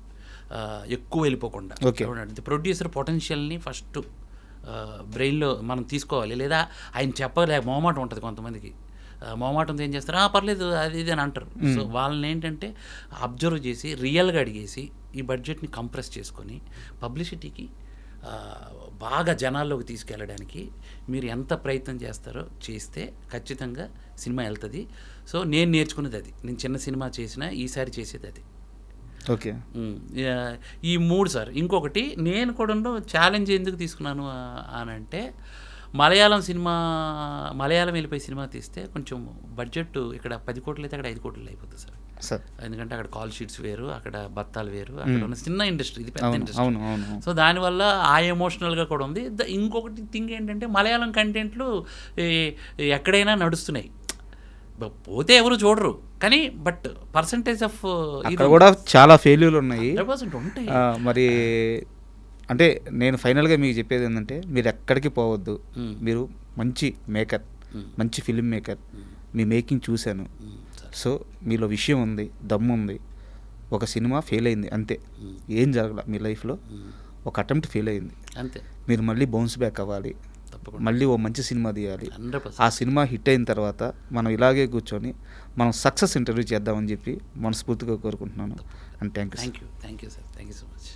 [SPEAKER 2] ఎక్కువ వెళ్ళిపోకుండా చూడండి. ప్రొడ్యూసర్ పొటెన్షియల్ని ఫస్ట్ బ్రెయిన్లో మనం తీసుకోవాలి. లేదా ఆయన చెప్పలేక మొహమాటం ఉంటుంది కొంతమందికి. మొహమాటంతో ఏం చేస్తారు, పర్లేదు అది ఇది అని అంటారు. సో వాళ్ళని ఏంటంటే అబ్జర్వ్ చేసి రియల్గా అడిగేసి ఈ బడ్జెట్ని కంప్రెస్ చేసుకొని పబ్లిసిటీకి బాగా జనాల్లోకి తీసుకెళ్ళడానికి మీరు ఎంత ప్రయత్నం చేస్తారో చేస్తే ఖచ్చితంగా సినిమా వెళ్తుంది. సో నేను నేర్చుకున్నది అది. నేను చిన్న సినిమా చేసినా ఈసారి చేసేది అది.
[SPEAKER 3] ఓకే,
[SPEAKER 2] ఈ 3 సార్. ఇంకొకటి నేను కూడా ఛాలెంజ్ ఎందుకు తీసుకున్నాను అని అంటే, మలయాళం వెళ్ళిపోయి సినిమా తీస్తే కొంచెం బడ్జెట్ ఇక్కడ 10 కోట్లు అయితే అక్కడ 5 కోట్లు అయిపోతుంది సార్. ఎందుకంటే అక్కడ కాల్ షీట్స్ వేరు, అక్కడ బత్తాలు వేరు, అక్కడ ఉన్న చిన్న ఇండస్ట్రీ, ఇది పెద్ద ఇండస్ట్రీ. సో దానివల్ల ఆ ఎమోషనల్గా కూడా ఉంది. ఇంకొకటి థింగ్ ఏంటంటే మలయాళం కంటెంట్లు ఎక్కడైనా నడుస్తున్నాయి, పోతే ఎవరు చూడరు, కానీ బట్ పర్సంటేజ్ ఆఫ్
[SPEAKER 3] ఇక్కడ కూడా చాలా ఫెయిల్యూర్లు ఉన్నాయి.
[SPEAKER 2] 100% ఉంటాయి.
[SPEAKER 3] మరి అంటే నేను ఫైనల్గా మీకు చెప్పేది ఏంటంటే, మీరు ఎక్కడికి పోవద్దు. మీరు మంచి మేకర్, మంచి ఫిలిం మేకర్, మీ మేకింగ్ చూశాను. సో మీలో విషయం ఉంది, దమ్ము ఉంది. ఒక సినిమా ఫెయిల్ అయింది అంతే, ఏం జరగల మీ లైఫ్లో. ఒక అటెంప్ట్ ఫెయిల్ అయింది అంతే. మీరు మళ్ళీ బౌన్స్ బ్యాక్ అవ్వాలి, మళ్ళీ ఓ మంచి సినిమా తీయాలి. ఆ సినిమా హిట్ అయిన తర్వాత మనం ఇలాగే కూర్చొని మనం సక్సెస్ ఇంటర్వ్యూ చేద్దామని చెప్పి మనస్ఫూర్తిగా కోరుకుంటున్నాను. And thank you sir.
[SPEAKER 2] Thank you sir. Thank you so much.